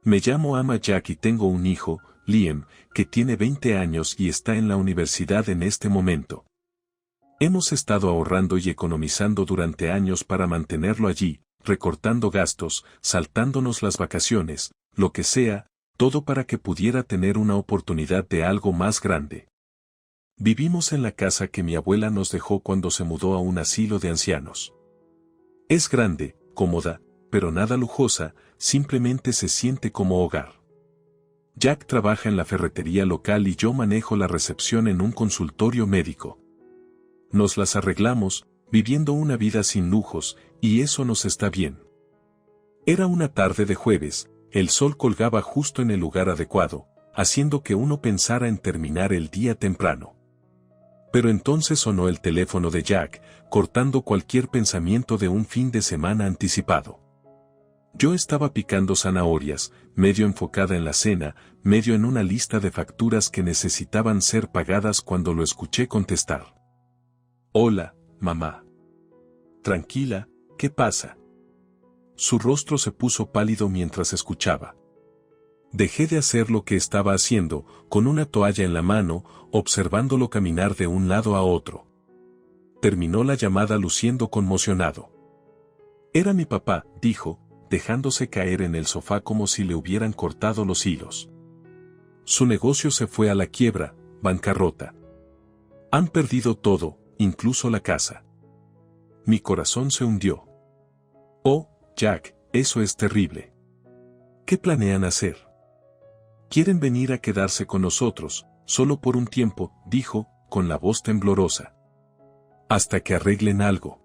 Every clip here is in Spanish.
Me llamo Ama Jack y tengo un hijo, Liam, que tiene 20 años y está en la universidad en este momento. Hemos estado ahorrando y economizando durante años para mantenerlo allí, recortando gastos, saltándonos las vacaciones, lo que sea, todo para que pudiera tener una oportunidad de algo más grande. Vivimos en la casa que mi abuela nos dejó cuando se mudó a un asilo de ancianos. Es grande, cómoda, pero nada lujosa, simplemente se siente como hogar. Jack trabaja en la ferretería local y yo manejo la recepción en un consultorio médico. Nos las arreglamos, viviendo una vida sin lujos, y eso nos está bien. Era una tarde de jueves, el sol colgaba justo en el lugar adecuado, haciendo que uno pensara en terminar el día temprano. Pero entonces sonó el teléfono de Jack, cortando cualquier pensamiento de un fin de semana anticipado. Yo estaba picando zanahorias, medio enfocada en la cena, medio en una lista de facturas que necesitaban ser pagadas cuando lo escuché contestar. Hola, mamá. Tranquila, ¿qué pasa? Su rostro se puso pálido mientras escuchaba. Dejé de hacer lo que estaba haciendo, con una toalla en la mano, observándolo caminar de un lado a otro. Terminó la llamada luciendo conmocionado. Era mi papá, dijo, dejándose caer en el sofá como si le hubieran cortado los hilos. Su negocio se fue a la quiebra, bancarrota. Han perdido todo, incluso la casa. Mi corazón se hundió. Oh, Jack, eso es terrible. ¿Qué planean hacer? Quieren venir a quedarse con nosotros, solo por un tiempo, dijo, con la voz temblorosa. Hasta que arreglen algo.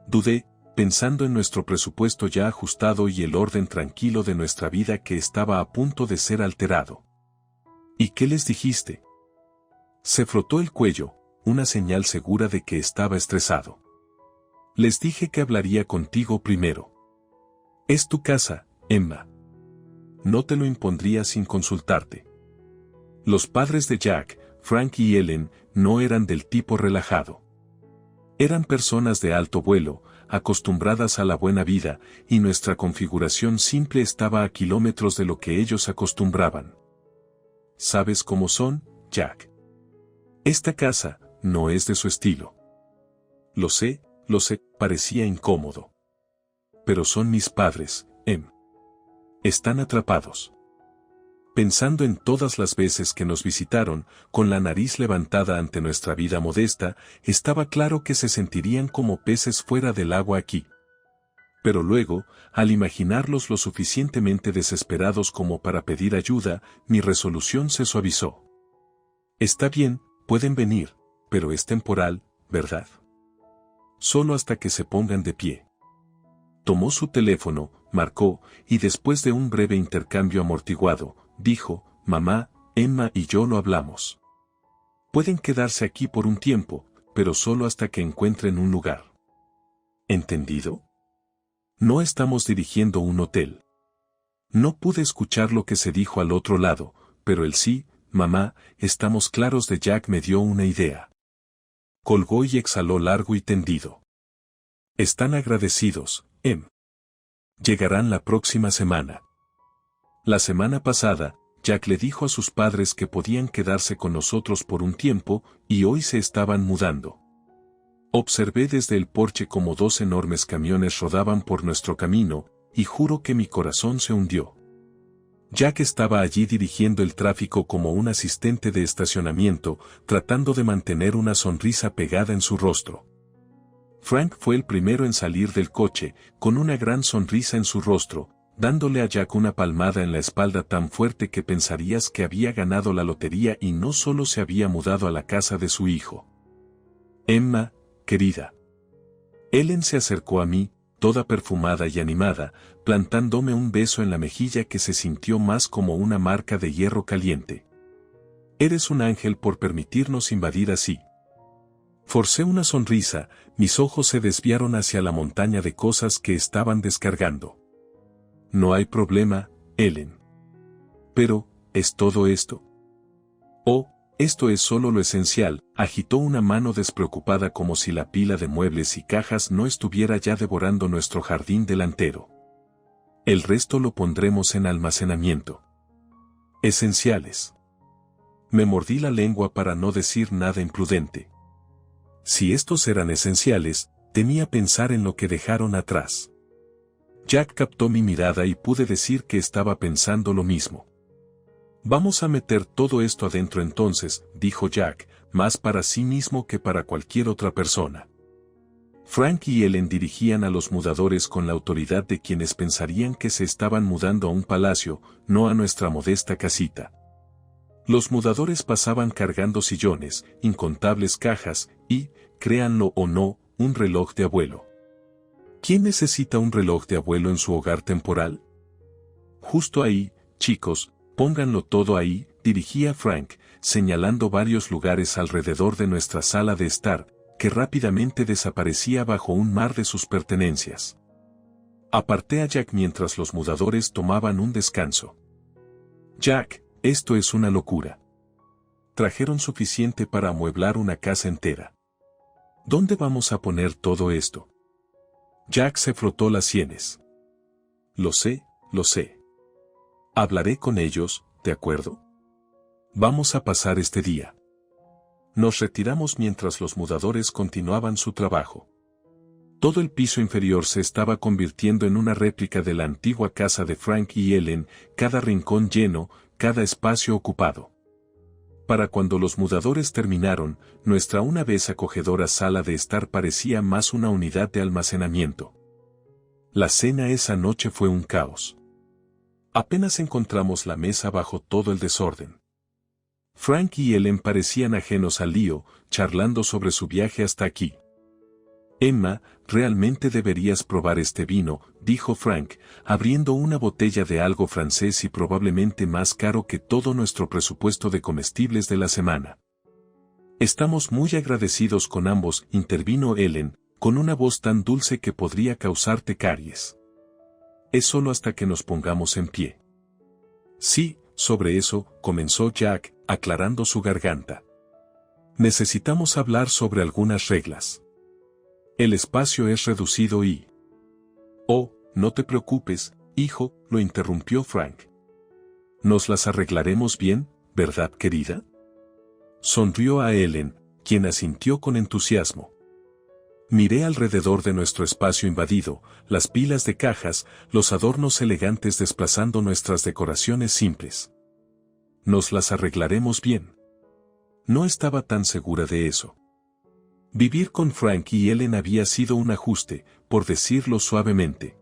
Dudé, pensando en nuestro presupuesto ya ajustado y el orden tranquilo de nuestra vida que estaba a punto de ser alterado. ¿Y qué les dijiste? Se frotó el cuello, una señal segura de que estaba estresado. Les dije que hablaría contigo primero. Es tu casa, Emma. No te lo impondría sin consultarte. Los padres de Jack, Frank y Ellen, no eran del tipo relajado. Eran personas de alto vuelo, acostumbradas a la buena vida, y nuestra configuración simple estaba a kilómetros de lo que ellos acostumbraban. ¿Sabes cómo son, Jack? Esta casa no es de su estilo. Lo sé, parecía incómodo. Pero son mis padres, Em. Están atrapados. Pensando en todas las veces que nos visitaron, con la nariz levantada ante nuestra vida modesta, estaba claro que se sentirían como peces fuera del agua aquí. Pero luego, al imaginarlos lo suficientemente desesperados como para pedir ayuda, mi resolución se suavizó. Está bien, pueden venir, pero es temporal, ¿verdad? Solo hasta que se pongan de pie. Tomó su teléfono, marcó, y después de un breve intercambio amortiguado, dijo, mamá, Emma y yo lo hablamos. Pueden quedarse aquí por un tiempo, pero solo hasta que encuentren un lugar. ¿Entendido? No estamos dirigiendo un hotel. No pude escuchar lo que se dijo al otro lado, pero el sí, mamá, estamos claros de Jack me dio una idea. Colgó y exhaló largo y tendido. Están agradecidos, Em. Llegarán la próxima semana. La semana pasada, Jack le dijo a sus padres que podían quedarse con nosotros por un tiempo, y hoy se estaban mudando. Observé desde el porche cómo 2 enormes camiones rodaban por nuestro camino, y juro que mi corazón se hundió. Jack estaba allí dirigiendo el tráfico como un asistente de estacionamiento, tratando de mantener una sonrisa pegada en su rostro. Frank fue el primero en salir del coche, con una gran sonrisa en su rostro, dándole a Jack una palmada en la espalda tan fuerte que pensarías que había ganado la lotería y no solo se había mudado a la casa de su hijo. Emma, querida. Ellen se acercó a mí, toda perfumada y animada, plantándome un beso en la mejilla que se sintió más como una marca de hierro caliente. Eres un ángel por permitirnos invadir así. Forcé una sonrisa, mis ojos se desviaron hacia la montaña de cosas que estaban descargando. No hay problema, Ellen. Pero, ¿es todo esto? Oh, esto es solo lo esencial, agitó una mano despreocupada como si la pila de muebles y cajas no estuviera ya devorando nuestro jardín delantero. El resto lo pondremos en almacenamiento. Esenciales. Me mordí la lengua para no decir nada imprudente. Si estos eran esenciales, temía pensar en lo que dejaron atrás. Jack captó mi mirada y pude decir que estaba pensando lo mismo. Vamos a meter todo esto adentro entonces, dijo Jack, más para sí mismo que para cualquier otra persona. Frank y Ellen dirigían a los mudadores con la autoridad de quienes pensarían que se estaban mudando a un palacio, no a nuestra modesta casita. Los mudadores pasaban cargando sillones, incontables cajas y, créanlo o no, un reloj de abuelo. ¿Quién necesita un reloj de abuelo en su hogar temporal? Justo ahí, chicos, pónganlo todo ahí, dirigía Frank, señalando varios lugares alrededor de nuestra sala de estar, que rápidamente desaparecía bajo un mar de sus pertenencias. Aparté a Jack mientras los mudadores tomaban un descanso. Jack, esto es una locura. Trajeron suficiente para amueblar una casa entera. ¿Dónde vamos a poner todo esto? Jack se frotó las sienes. Lo sé, lo sé. Hablaré con ellos, ¿de acuerdo? Vamos a pasar este día. Nos retiramos mientras los mudadores continuaban su trabajo. Todo el piso inferior se estaba convirtiendo en una réplica de la antigua casa de Frank y Ellen, cada rincón lleno, cada espacio ocupado. Para cuando los mudadores terminaron, nuestra una vez acogedora sala de estar parecía más una unidad de almacenamiento. La cena esa noche fue un caos. Apenas encontramos la mesa bajo todo el desorden. Frank y Ellen parecían ajenos al lío, charlando sobre su viaje hasta aquí. Emma, realmente deberías probar este vino, dijo Frank, abriendo una botella de algo francés y probablemente más caro que todo nuestro presupuesto de comestibles de la semana. Estamos muy agradecidos con ambos, intervino Ellen, con una voz tan dulce que podría causarte caries. Es solo hasta que nos pongamos en pie. Sí, sobre eso, comenzó Jack, aclarando su garganta. Necesitamos hablar sobre algunas reglas. El espacio es reducido y... Oh, no te preocupes, hijo, lo interrumpió Frank. Nos las arreglaremos bien, ¿verdad, querida? Sonrió a Ellen, quien asintió con entusiasmo. Miré alrededor de nuestro espacio invadido, las pilas de cajas, los adornos elegantes desplazando nuestras decoraciones simples. Nos las arreglaremos bien. No estaba tan segura de eso. Vivir con Frank y Ellen había sido un ajuste, por decirlo suavemente.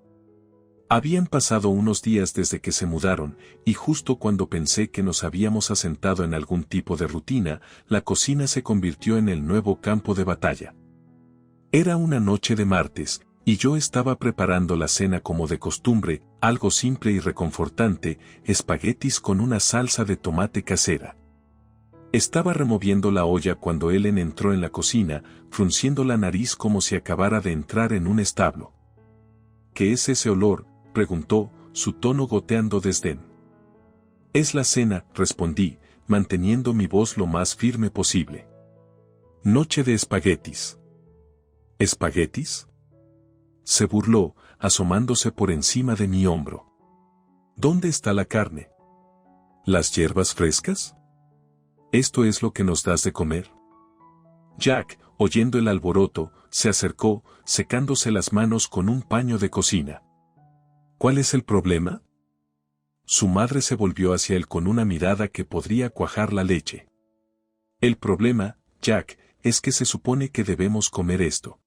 Habían pasado unos días desde que se mudaron, y justo cuando pensé que nos habíamos asentado en algún tipo de rutina, la cocina se convirtió en el nuevo campo de batalla. Era una noche de martes, y yo estaba preparando la cena como de costumbre, algo simple y reconfortante, espaguetis con una salsa de tomate casera. Estaba removiendo la olla cuando Ellen entró en la cocina, frunciendo la nariz como si acabara de entrar en un establo. ¿Qué es ese olor?, preguntó, su tono goteando desdén. Es la cena, respondí, manteniendo mi voz lo más firme posible. Noche de espaguetis. ¿Espaguetis? Se burló, asomándose por encima de mi hombro. ¿Dónde está la carne? ¿Las hierbas frescas? ¿Esto es lo que nos das de comer? Jack, oyendo el alboroto, se acercó, secándose las manos con un paño de cocina. ¿Cuál es el problema? Su madre se volvió hacia él con una mirada que podría cuajar la leche. El problema, Jack, es que se supone que debemos comer esto.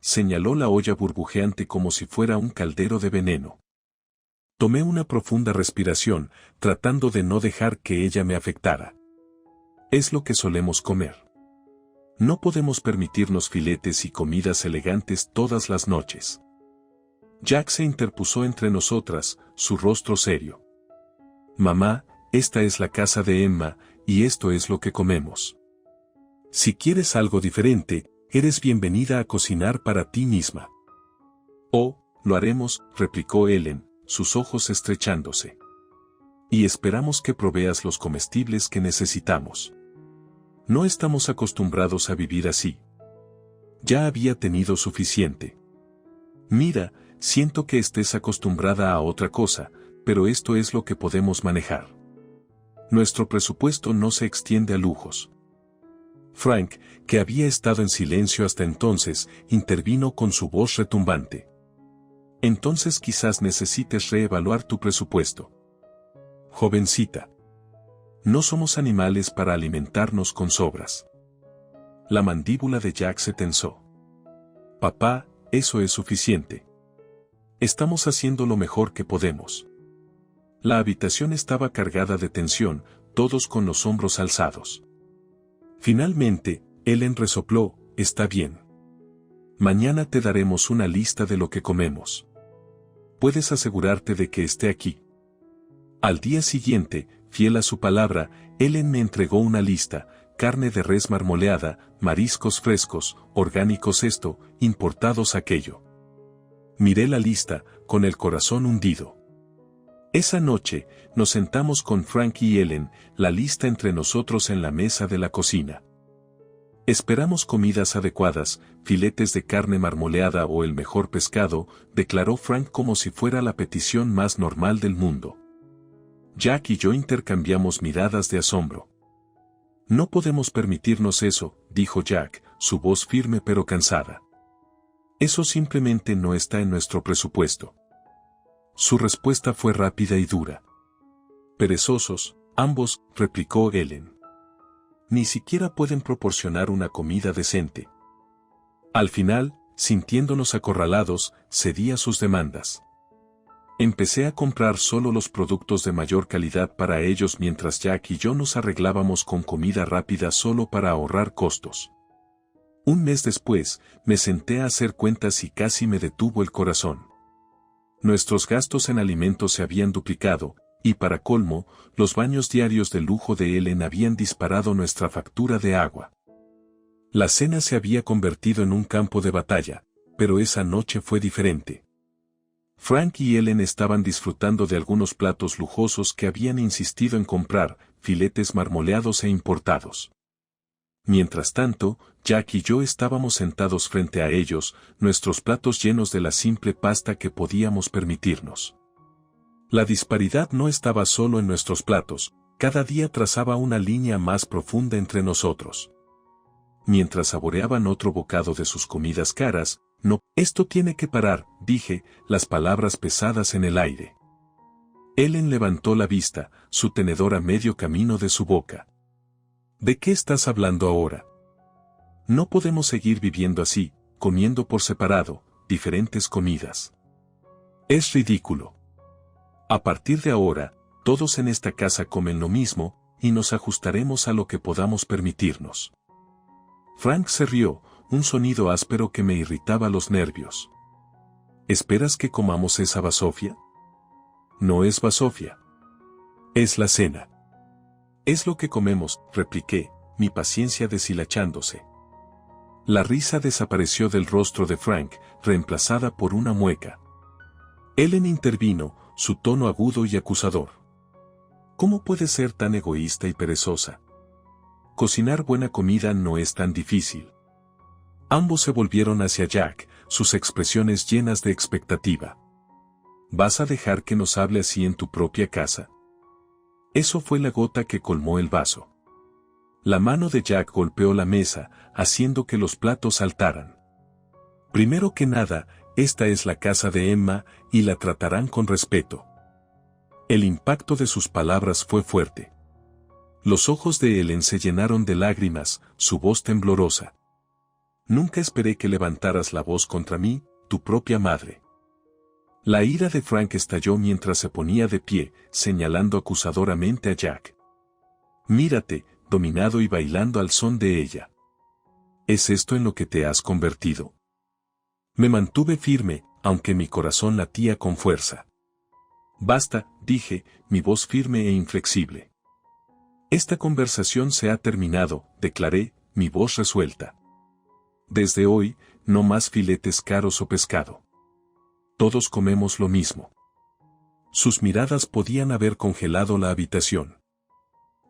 Señaló la olla burbujeante como si fuera un caldero de veneno. Tomé una profunda respiración, tratando de no dejar que ella me afectara. Es lo que solemos comer. No podemos permitirnos filetes y comidas elegantes todas las noches. Jack se interpuso entre nosotras, su rostro serio. Mamá, esta es la casa de Emma, y esto es lo que comemos. Si quieres algo diferente, eres bienvenida a cocinar para ti misma. Oh, lo haremos, replicó Ellen, sus ojos estrechándose. Y esperamos que proveas los comestibles que necesitamos. No estamos acostumbrados a vivir así. Ya había tenido suficiente. Mira, siento que estés acostumbrada a otra cosa, pero esto es lo que podemos manejar. Nuestro presupuesto no se extiende a lujos. Frank, que había estado en silencio hasta entonces, intervino con su voz retumbante. Entonces quizás necesites reevaluar tu presupuesto. Jovencita. No somos animales para alimentarnos con sobras. La mandíbula de Jack se tensó. Papá, eso es suficiente. Estamos haciendo lo mejor que podemos. La habitación estaba cargada de tensión, todos con los hombros alzados. Finalmente, Ellen resopló, está bien. Mañana te daremos una lista de lo que comemos. Puedes asegurarte de que esté aquí. Al día siguiente, fiel a su palabra, Ellen me entregó una lista: carne de res marmoleada, mariscos frescos, orgánicos esto, importados aquello. Miré la lista, con el corazón hundido. Esa noche, nos sentamos con Frank y Ellen, la lista entre nosotros en la mesa de la cocina. Esperamos comidas adecuadas, filetes de carne marmoleada o el mejor pescado, declaró Frank como si fuera la petición más normal del mundo. Jack y yo intercambiamos miradas de asombro. No podemos permitirnos eso, dijo Jack, su voz firme pero cansada. Eso simplemente no está en nuestro presupuesto. Su respuesta fue rápida y dura. Perezosos, ambos, replicó Ellen. Ni siquiera pueden proporcionar una comida decente. Al final, sintiéndonos acorralados, cedí a sus demandas. Empecé a comprar solo los productos de mayor calidad para ellos mientras Jack y yo nos arreglábamos con comida rápida solo para ahorrar costos. Un mes después, me senté a hacer cuentas y casi me detuvo el corazón. Nuestros gastos en alimentos se habían duplicado, y para colmo, los baños diarios de lujo de Ellen habían disparado nuestra factura de agua. La cena se había convertido en un campo de batalla, pero esa noche fue diferente. Frank y Ellen estaban disfrutando de algunos platos lujosos que habían insistido en comprar, filetes marmoleados e importados. Mientras tanto, Jack y yo estábamos sentados frente a ellos, nuestros platos llenos de la simple pasta que podíamos permitirnos. La disparidad no estaba solo en nuestros platos, cada día trazaba una línea más profunda entre nosotros. Mientras saboreaban otro bocado de sus comidas caras, no, esto tiene que parar, dije, las palabras pesadas en el aire. Ellen levantó la vista, su tenedor a medio camino de su boca. ¿De qué estás hablando ahora? No podemos seguir viviendo así, comiendo por separado, diferentes comidas. Es ridículo. A partir de ahora, todos en esta casa comen lo mismo, y nos ajustaremos a lo que podamos permitirnos. Frank se rió, un sonido áspero que me irritaba los nervios. ¿Esperas que comamos esa basofia? No es basofia. Es la cena. Es lo que comemos, repliqué, mi paciencia deshilachándose. La risa desapareció del rostro de Frank, reemplazada por una mueca. Ellen intervino, su tono agudo y acusador. ¿Cómo puedes ser tan egoísta y perezosa? Cocinar buena comida no es tan difícil. Ambos se volvieron hacia Jack, sus expresiones llenas de expectativa. ¿Vas a dejar que nos hable así en tu propia casa? Eso fue la gota que colmó el vaso. La mano de Jack golpeó la mesa, haciendo que los platos saltaran. Primero que nada, esta es la casa de Emma, y la tratarán con respeto. El impacto de sus palabras fue fuerte. Los ojos de Ellen se llenaron de lágrimas, su voz temblorosa. Nunca esperé que levantaras la voz contra mí, tu propia madre. La ira de Frank estalló mientras se ponía de pie, señalando acusadoramente a Jack. Mírate, dominado y bailando al son de ella. ¿Es esto en lo que te has convertido? Me mantuve firme, aunque mi corazón latía con fuerza. Basta, dije, mi voz firme e inflexible. Esta conversación se ha terminado, declaré, mi voz resuelta. Desde hoy, no más filetes caros o pescado. Todos comemos lo mismo. Sus miradas podían haber congelado la habitación.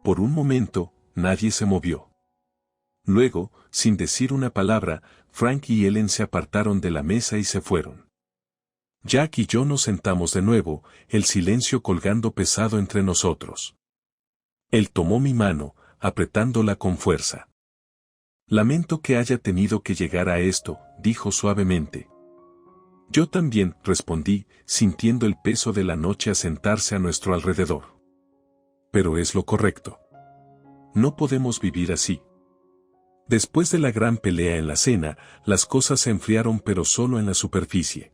Por un momento, nadie se movió. Luego, sin decir una palabra, Frank y Ellen se apartaron de la mesa y se fueron. Jack y yo nos sentamos de nuevo, el silencio colgando pesado entre nosotros. Él tomó mi mano, apretándola con fuerza. Lamento que haya tenido que llegar a esto, dijo suavemente. Yo también, respondí, sintiendo el peso de la noche asentarse a nuestro alrededor. Pero es lo correcto. No podemos vivir así. Después de la gran pelea en la cena, las cosas se enfriaron pero solo en la superficie.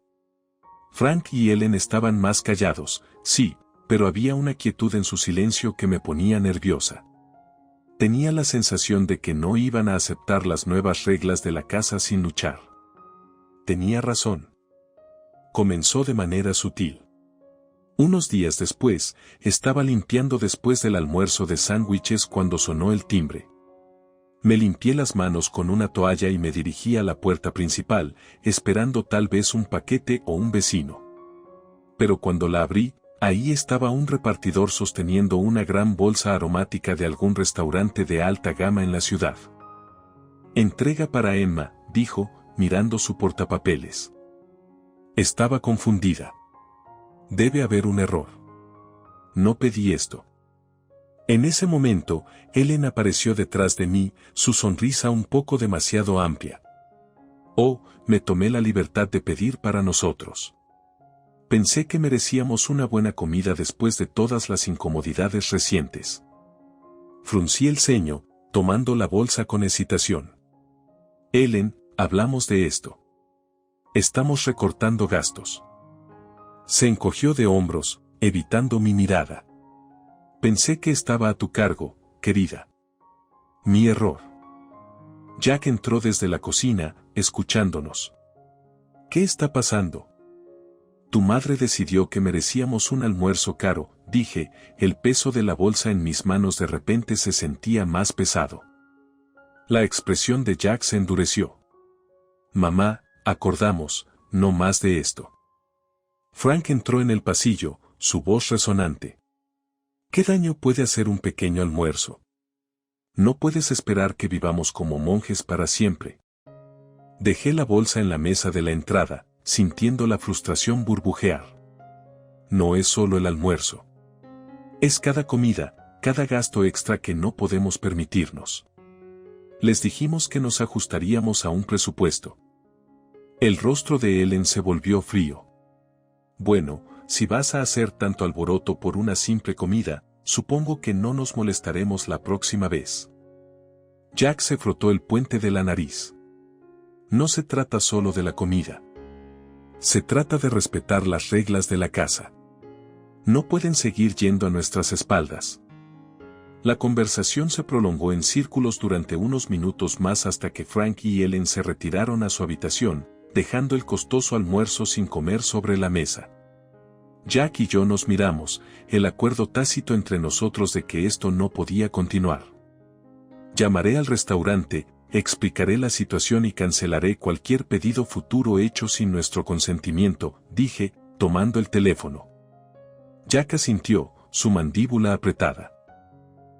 Frank y Ellen estaban más callados, sí, pero había una quietud en su silencio que me ponía nerviosa. Tenía la sensación de que no iban a aceptar las nuevas reglas de la casa sin luchar. Tenía razón. Comenzó de manera sutil. Unos días después, estaba limpiando después del almuerzo de sándwiches cuando sonó el timbre. Me limpié las manos con una toalla y me dirigí a la puerta principal, esperando tal vez un paquete o un vecino. Pero cuando la abrí, ahí estaba un repartidor sosteniendo una gran bolsa aromática de algún restaurante de alta gama en la ciudad. Entrega para Emma, dijo, mirando su portapapeles. Estaba confundida. Debe haber un error. No pedí esto. En ese momento, Ellen apareció detrás de mí, su sonrisa un poco demasiado amplia. Oh, me tomé la libertad de pedir para nosotros. Pensé que merecíamos una buena comida después de todas las incomodidades recientes. Fruncí el ceño, tomando la bolsa con hesitación. Ellen, hablamos de esto. Estamos recortando gastos. Se encogió de hombros, evitando mi mirada. Pensé que estaba a tu cargo, querida. Mi error. Jack entró desde la cocina, escuchándonos. ¿Qué está pasando? Tu madre decidió que merecíamos un almuerzo caro, dije, el peso de la bolsa en mis manos de repente se sentía más pesado. La expresión de Jack se endureció. Mamá, acordamos, no más de esto. Frank entró en el pasillo, su voz resonante. ¿Qué daño puede hacer un pequeño almuerzo? No puedes esperar que vivamos como monjes para siempre. Dejé la bolsa en la mesa de la entrada, sintiendo la frustración burbujear. No es solo el almuerzo. Es cada comida, cada gasto extra que no podemos permitirnos. Les dijimos que nos ajustaríamos a un presupuesto. El rostro de Ellen se volvió frío. Bueno, si vas a hacer tanto alboroto por una simple comida, supongo que no nos molestaremos la próxima vez. Jack se frotó el puente de la nariz. No se trata solo de la comida. Se trata de respetar las reglas de la casa. No pueden seguir yendo a nuestras espaldas. La conversación se prolongó en círculos durante unos minutos más hasta que Frank y Ellen se retiraron a su habitación, dejando el costoso almuerzo sin comer sobre la mesa. Jack y yo nos miramos, el acuerdo tácito entre nosotros de que esto no podía continuar. Llamaré al restaurante, explicaré la situación y cancelaré cualquier pedido futuro hecho sin nuestro consentimiento, dije, tomando el teléfono. Jack asintió, su mandíbula apretada.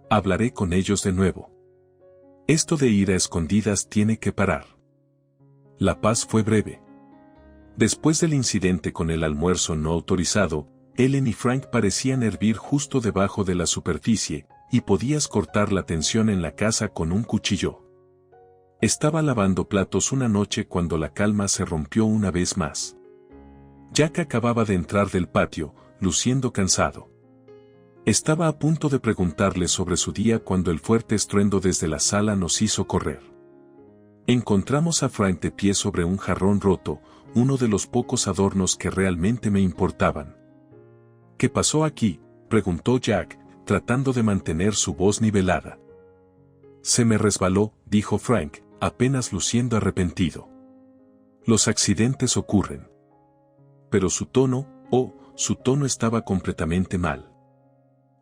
Hablaré con ellos de nuevo. Esto de ir a escondidas tiene que parar. La paz fue breve. Después del incidente con el almuerzo no autorizado, Ellen y Frank parecían hervir justo debajo de la superficie, y podías cortar la tensión en la casa con un cuchillo. Estaba lavando platos una noche cuando la calma se rompió una vez más. Jack acababa de entrar del patio, luciendo cansado. Estaba a punto de preguntarle sobre su día cuando el fuerte estruendo desde la sala nos hizo correr. Encontramos a Frank de pie sobre un jarrón roto, uno de los pocos adornos que realmente me importaban. ¿Qué pasó aquí?, preguntó Jack, tratando de mantener su voz nivelada. Se me resbaló, dijo Frank, apenas luciendo arrepentido. Los accidentes ocurren. Pero su tono estaba completamente mal.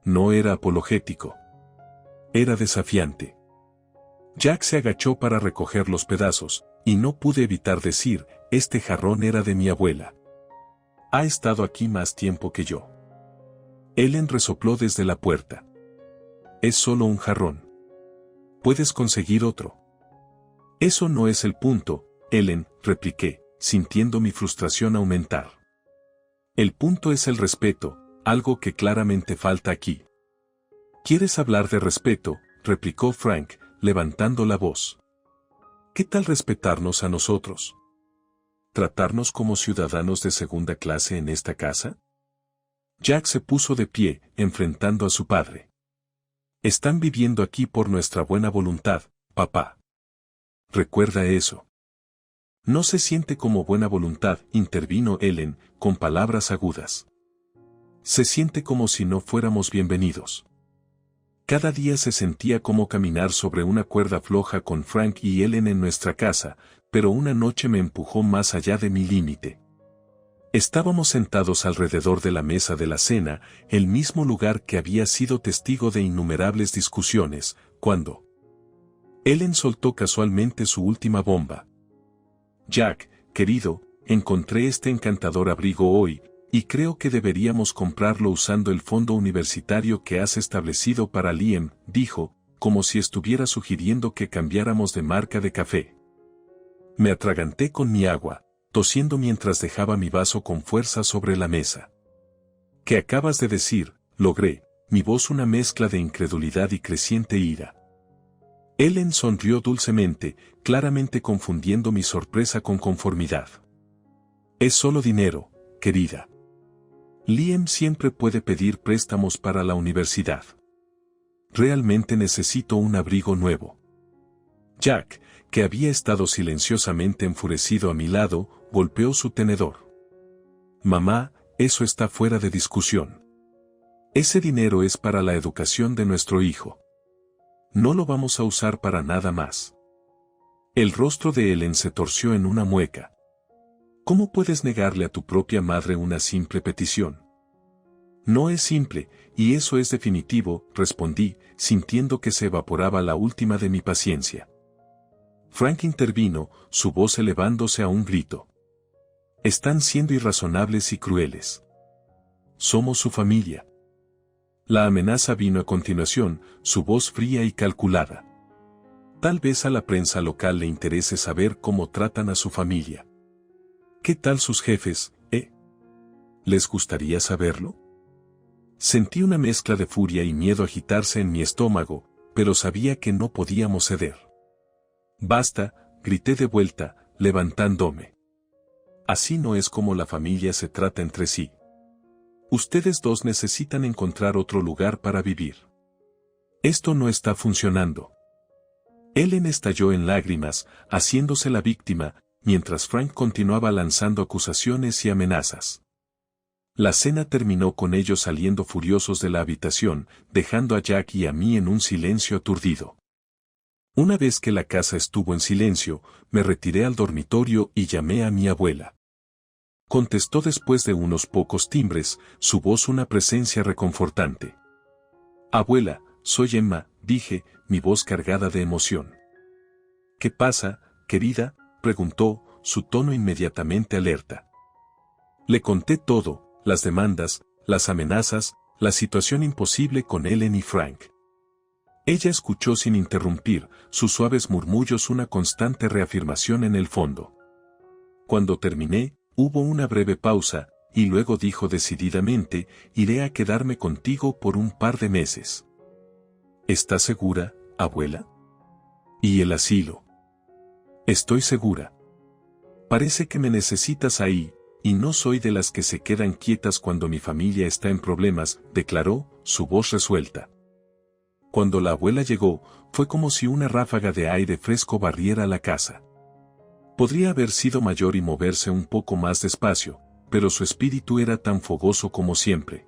No era apologético. Era desafiante. Jack se agachó para recoger los pedazos, y no pude evitar decir, este jarrón era de mi abuela. Ha estado aquí más tiempo que yo. Ellen resopló desde la puerta. Es solo un jarrón. Puedes conseguir otro. Eso no es el punto, Ellen, repliqué, sintiendo mi frustración aumentar. El punto es el respeto, algo que claramente falta aquí. ¿Quieres hablar de respeto?, replicó Frank, levantando la voz. ¿Qué tal respetarnos a nosotros? ¿Tratarnos como ciudadanos de segunda clase en esta casa? Jack se puso de pie, enfrentando a su padre. Están viviendo aquí por nuestra buena voluntad, papá. Recuerda eso. No se siente como buena voluntad, intervino Ellen, con palabras agudas. Se siente como si no fuéramos bienvenidos. Cada día se sentía como caminar sobre una cuerda floja con Frank y Ellen en nuestra casa, pero una noche me empujó más allá de mi límite. Estábamos sentados alrededor de la mesa de la cena, el mismo lugar que había sido testigo de innumerables discusiones, cuando Ellen soltó casualmente su última bomba. Jack, querido, encontré este encantador abrigo hoy, y creo que deberíamos comprarlo usando el fondo universitario que has establecido para Liam, dijo, como si estuviera sugiriendo que cambiáramos de marca de café. Me atraganté con mi agua, tosiendo mientras dejaba mi vaso con fuerza sobre la mesa. ¿Qué acabas de decir?, logré, mi voz una mezcla de incredulidad y creciente ira. Ellen sonrió dulcemente, claramente confundiendo mi sorpresa con conformidad. Es solo dinero, querida. Liam siempre puede pedir préstamos para la universidad. Realmente necesito un abrigo nuevo. Jack, que había estado silenciosamente enfurecido a mi lado, golpeó su tenedor. Mamá, eso está fuera de discusión. Ese dinero es para la educación de nuestro hijo. No lo vamos a usar para nada más. El rostro de Ellen se torció en una mueca. ¿Cómo puedes negarle a tu propia madre una simple petición? No es simple, y eso es definitivo, respondí, sintiendo que se evaporaba la última de mi paciencia. Frank intervino, su voz elevándose a un grito. Están siendo irrazonables y crueles. Somos su familia. La amenaza vino a continuación, su voz fría y calculada. Tal vez a la prensa local le interese saber cómo tratan a su familia. ¿Qué tal sus jefes, ¿Les gustaría saberlo? Sentí una mezcla de furia y miedo agitarse en mi estómago, pero sabía que no podíamos ceder. Basta, grité de vuelta, levantándome. Así no es como la familia se trata entre sí. Ustedes dos necesitan encontrar otro lugar para vivir. Esto no está funcionando. Ellen estalló en lágrimas, haciéndose la víctima, mientras Frank continuaba lanzando acusaciones y amenazas. La cena terminó con ellos saliendo furiosos de la habitación, dejando a Jack y a mí en un silencio aturdido. Una vez que la casa estuvo en silencio, me retiré al dormitorio y llamé a mi abuela. Contestó después de unos pocos timbres, su voz una presencia reconfortante. Abuela, soy Emma, dije, mi voz cargada de emoción. ¿Qué pasa, querida?, preguntó, su tono inmediatamente alerta. Le conté todo, las demandas, las amenazas, la situación imposible con Ellen y Frank. Ella escuchó sin interrumpir, sus suaves murmullos una constante reafirmación en el fondo. Cuando terminé, hubo una breve pausa, y luego dijo decididamente, iré a quedarme contigo por un par de meses. ¿Estás segura, abuela? ¿Y el asilo? Estoy segura. Parece que me necesitas ahí, y no soy de las que se quedan quietas cuando mi familia está en problemas, declaró, su voz resuelta. Cuando la abuela llegó, fue como si una ráfaga de aire fresco barriera la casa. Podría haber sido mayor y moverse un poco más despacio, pero su espíritu era tan fogoso como siempre.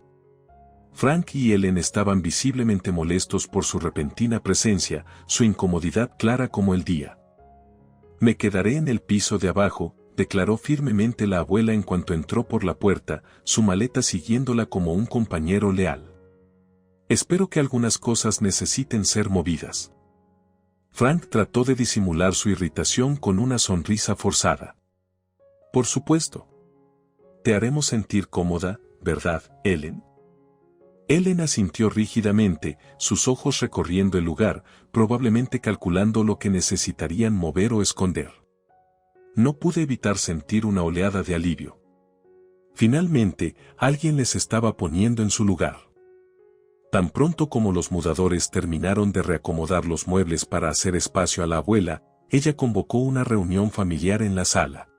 Frank y Ellen estaban visiblemente molestos por su repentina presencia, su incomodidad clara como el día. Me quedaré en el piso de abajo, declaró firmemente la abuela en cuanto entró por la puerta, su maleta siguiéndola como un compañero leal. Espero que algunas cosas necesiten ser movidas. Frank trató de disimular su irritación con una sonrisa forzada. Por supuesto. Te haremos sentir cómoda, ¿verdad, Ellen? Ellen asintió rígidamente, sus ojos recorriendo el lugar, probablemente calculando lo que necesitarían mover o esconder. No pude evitar sentir una oleada de alivio. Finalmente, alguien les estaba poniendo en su lugar. Tan pronto como los mudadores terminaron de reacomodar los muebles para hacer espacio a la abuela, ella convocó una reunión familiar en la sala.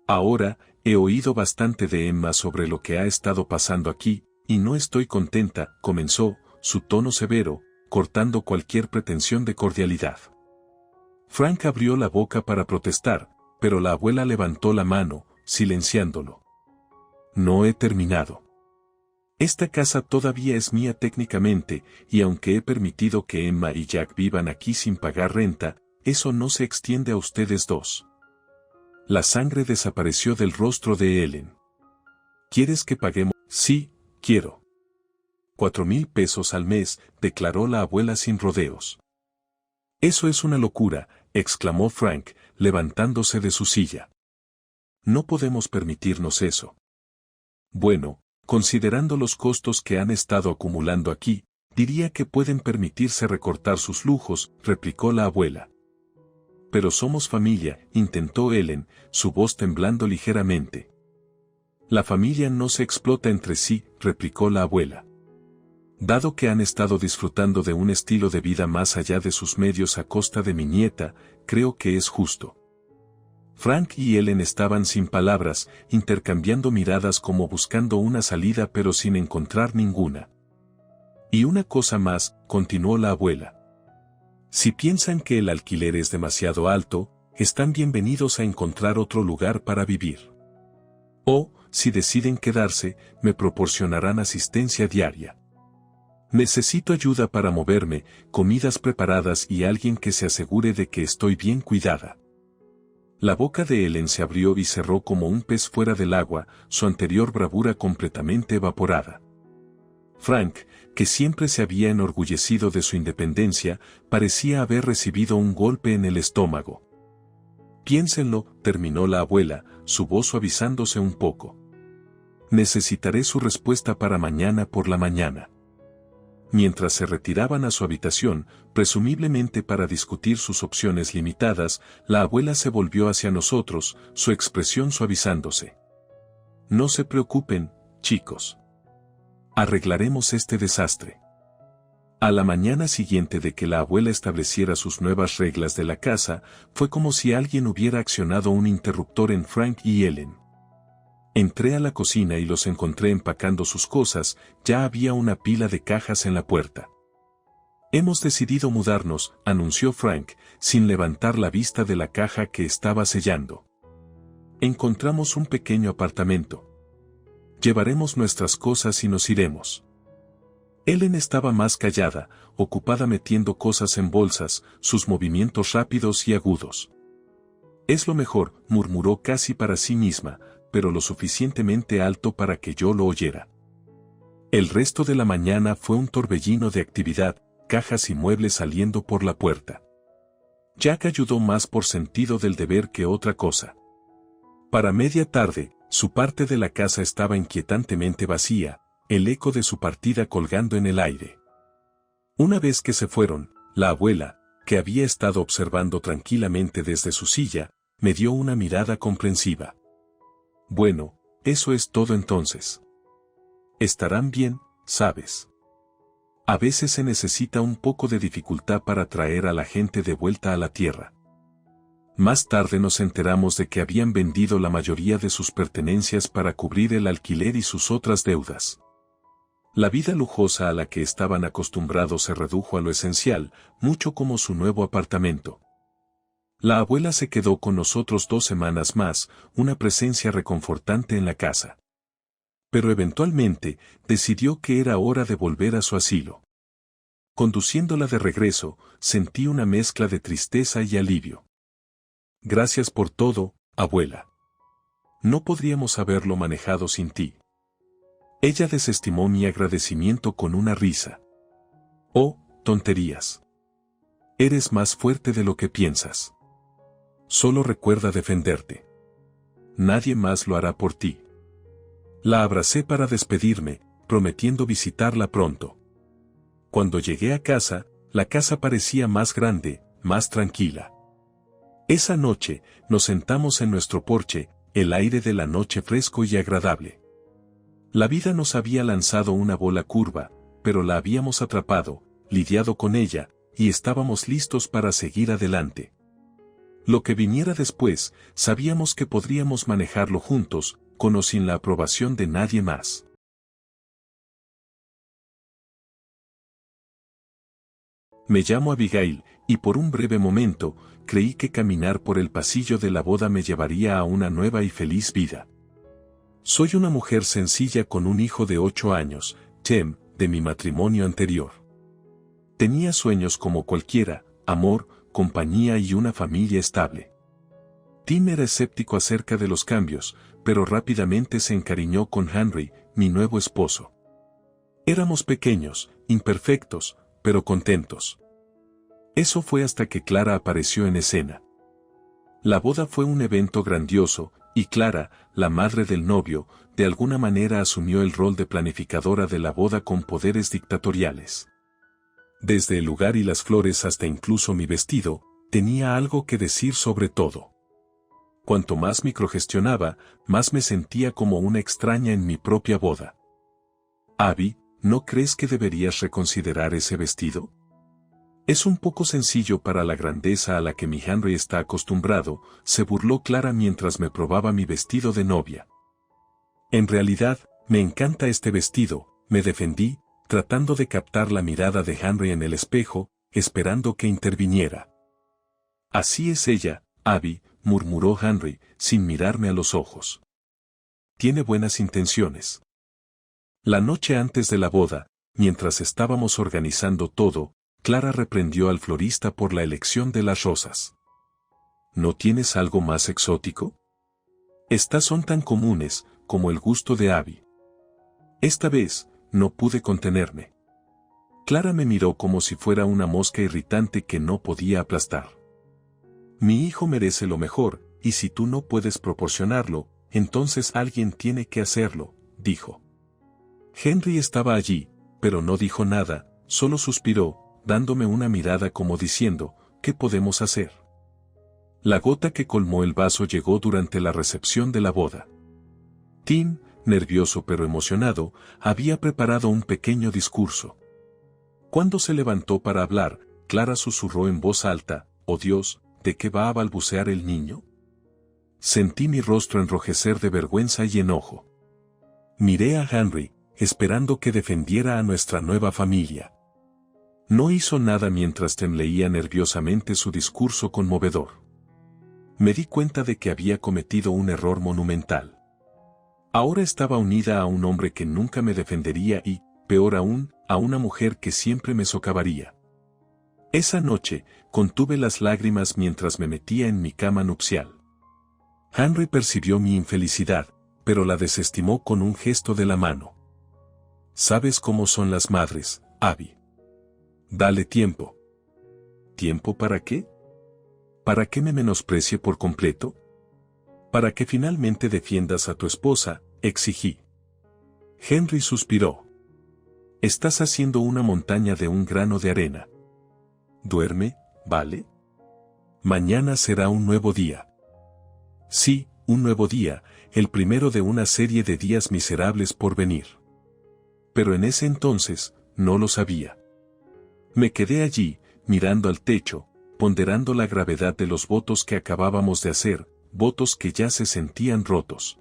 Ahora, he oído bastante de Emma sobre lo que ha estado pasando aquí, y no estoy contenta, comenzó, su tono severo, cortando cualquier pretensión de cordialidad. Frank abrió la boca para protestar, pero la abuela levantó la mano, silenciándolo. No he terminado. Esta casa todavía es mía técnicamente, y aunque he permitido que Emma y Jack vivan aquí sin pagar renta, eso no se extiende a ustedes dos. La sangre desapareció del rostro de Ellen. ¿Quieres que paguemos? Sí, quiero. 4,000 pesos al mes, declaró la abuela sin rodeos. Eso es una locura, exclamó Frank, levantándose de su silla. No podemos permitirnos eso. Bueno, considerando los costos que han estado acumulando aquí, diría que pueden permitirse recortar sus lujos, replicó la abuela. Pero somos familia, intentó Ellen, su voz temblando ligeramente. La familia no se explota entre sí, replicó la abuela. Dado que han estado disfrutando de un estilo de vida más allá de sus medios a costa de mi nieta, creo que es justo. Frank y Ellen estaban sin palabras, intercambiando miradas como buscando una salida pero sin encontrar ninguna. Y una cosa más, continuó la abuela. Si piensan que el alquiler es demasiado alto, están bienvenidos a encontrar otro lugar para vivir. O, si deciden quedarse, me proporcionarán asistencia diaria. Necesito ayuda para moverme, comidas preparadas y alguien que se asegure de que estoy bien cuidada. La boca de Ellen se abrió y cerró como un pez fuera del agua, su anterior bravura completamente evaporada. Frank, que siempre se había enorgullecido de su independencia, parecía haber recibido un golpe en el estómago. Piénsenlo, terminó la abuela, su voz suavizándose un poco. Necesitaré su respuesta para mañana por la mañana. Mientras se retiraban a su habitación, presumiblemente para discutir sus opciones limitadas, la abuela se volvió hacia nosotros, su expresión suavizándose. No se preocupen, chicos. Arreglaremos este desastre. A la mañana siguiente de que la abuela estableciera sus nuevas reglas de la casa, fue como si alguien hubiera accionado un interruptor en Frank y Ellen. Entré a la cocina y los encontré empacando sus cosas, ya había una pila de cajas en la puerta. Hemos decidido mudarnos, anunció Frank, sin levantar la vista de la caja que estaba sellando. Encontramos un pequeño apartamento. Llevaremos nuestras cosas y nos iremos. Ellen estaba más callada, ocupada metiendo cosas en bolsas, sus movimientos rápidos y agudos. Es lo mejor, murmuró casi para sí misma, pero lo suficientemente alto para que yo lo oyera. El resto de la mañana fue un torbellino de actividad, cajas y muebles saliendo por la puerta. Jack ayudó más por sentido del deber que otra cosa. Para media tarde, su parte de la casa estaba inquietantemente vacía, el eco de su partida colgando en el aire. Una vez que se fueron, la abuela, que había estado observando tranquilamente desde su silla, me dio una mirada comprensiva. Bueno, eso es todo entonces. Estarán bien, ¿sabes? A veces se necesita un poco de dificultad para traer a la gente de vuelta a la tierra. Más tarde nos enteramos de que habían vendido la mayoría de sus pertenencias para cubrir el alquiler y sus otras deudas. La vida lujosa a la que estaban acostumbrados se redujo a lo esencial, mucho como su nuevo apartamento. La abuela se quedó con nosotros 2 semanas más, una presencia reconfortante en la casa. Pero eventualmente, decidió que era hora de volver a su asilo. Conduciéndola de regreso, sentí una mezcla de tristeza y alivio. Gracias por todo, abuela. No podríamos haberlo manejado sin ti. Ella desestimó mi agradecimiento con una risa. Oh, tonterías. Eres más fuerte de lo que piensas. Solo recuerda defenderte. Nadie más lo hará por ti. La abracé para despedirme, prometiendo visitarla pronto. Cuando llegué a casa, la casa parecía más grande, más tranquila. Esa noche, nos sentamos en nuestro porche, el aire de la noche fresco y agradable. La vida nos había lanzado una bola curva, pero la habíamos atrapado, lidiado con ella, y estábamos listos para seguir adelante. Lo que viniera después, sabíamos que podríamos manejarlo juntos, con o sin la aprobación de nadie más. Me llamo Abigail, y por un breve momento, creí que caminar por el pasillo de la boda me llevaría a una nueva y feliz vida. Soy una mujer sencilla con un hijo de 8 años, Tim, de mi matrimonio anterior. Tenía sueños como cualquiera, amor, compañía y una familia estable. Tim era escéptico acerca de los cambios, pero rápidamente se encariñó con Henry, mi nuevo esposo. Éramos pequeños, imperfectos, pero contentos. Eso fue hasta que Clara apareció en escena. La boda fue un evento grandioso, y Clara, la madre del novio, de alguna manera asumió el rol de planificadora de la boda con poderes dictatoriales. Desde el lugar y las flores hasta incluso mi vestido, tenía algo que decir sobre todo. Cuanto más microgestionaba, más me sentía como una extraña en mi propia boda. Abby, ¿no crees que deberías reconsiderar ese vestido? Es un poco sencillo para la grandeza a la que mi Henry está acostumbrado, se burló Clara mientras me probaba mi vestido de novia. En realidad, me encanta este vestido, me defendí, tratando de captar la mirada de Henry en el espejo, esperando que interviniera. Así es ella, Abby, murmuró Henry, sin mirarme a los ojos. Tiene buenas intenciones. La noche antes de la boda, mientras estábamos organizando todo, Clara reprendió al florista por la elección de las rosas. ¿No tienes algo más exótico? Estas son tan comunes como el gusto de Abby. Esta vez, no pude contenerme. Clara me miró como si fuera una mosca irritante que no podía aplastar. Mi hijo merece lo mejor, y si tú no puedes proporcionarlo, entonces alguien tiene que hacerlo, dijo. Henry estaba allí, pero no dijo nada, solo suspiró, dándome una mirada como diciendo, ¿qué podemos hacer? La gota que colmó el vaso llegó durante la recepción de la boda. Tim, nervioso pero emocionado, había preparado un pequeño discurso. Cuando se levantó para hablar, Clara susurró en voz alta, «Oh Dios, ¿de qué va a balbucear el niño?» Sentí mi rostro enrojecer de vergüenza y enojo. Miré a Henry, esperando que defendiera a nuestra nueva familia. No hizo nada mientras Tim leía nerviosamente su discurso conmovedor. Me di cuenta de que había cometido un error monumental. Ahora estaba unida a un hombre que nunca me defendería y, peor aún, a una mujer que siempre me socavaría. Esa noche, contuve las lágrimas mientras me metía en mi cama nupcial. Henry percibió mi infelicidad, pero la desestimó con un gesto de la mano. ¿Sabes cómo son las madres, Abby? Dale tiempo. ¿Tiempo para qué? ¿Para que me menosprecie por completo? Para que finalmente defiendas a tu esposa, exigí. Henry suspiró. Estás haciendo una montaña de un grano de arena. Duerme, ¿vale? Mañana será un nuevo día. Sí, un nuevo día, el primero de una serie de días miserables por venir. Pero en ese entonces, no lo sabía. Me quedé allí, mirando al techo, ponderando la gravedad de los votos que acabábamos de hacer, votos que ya se sentían rotos.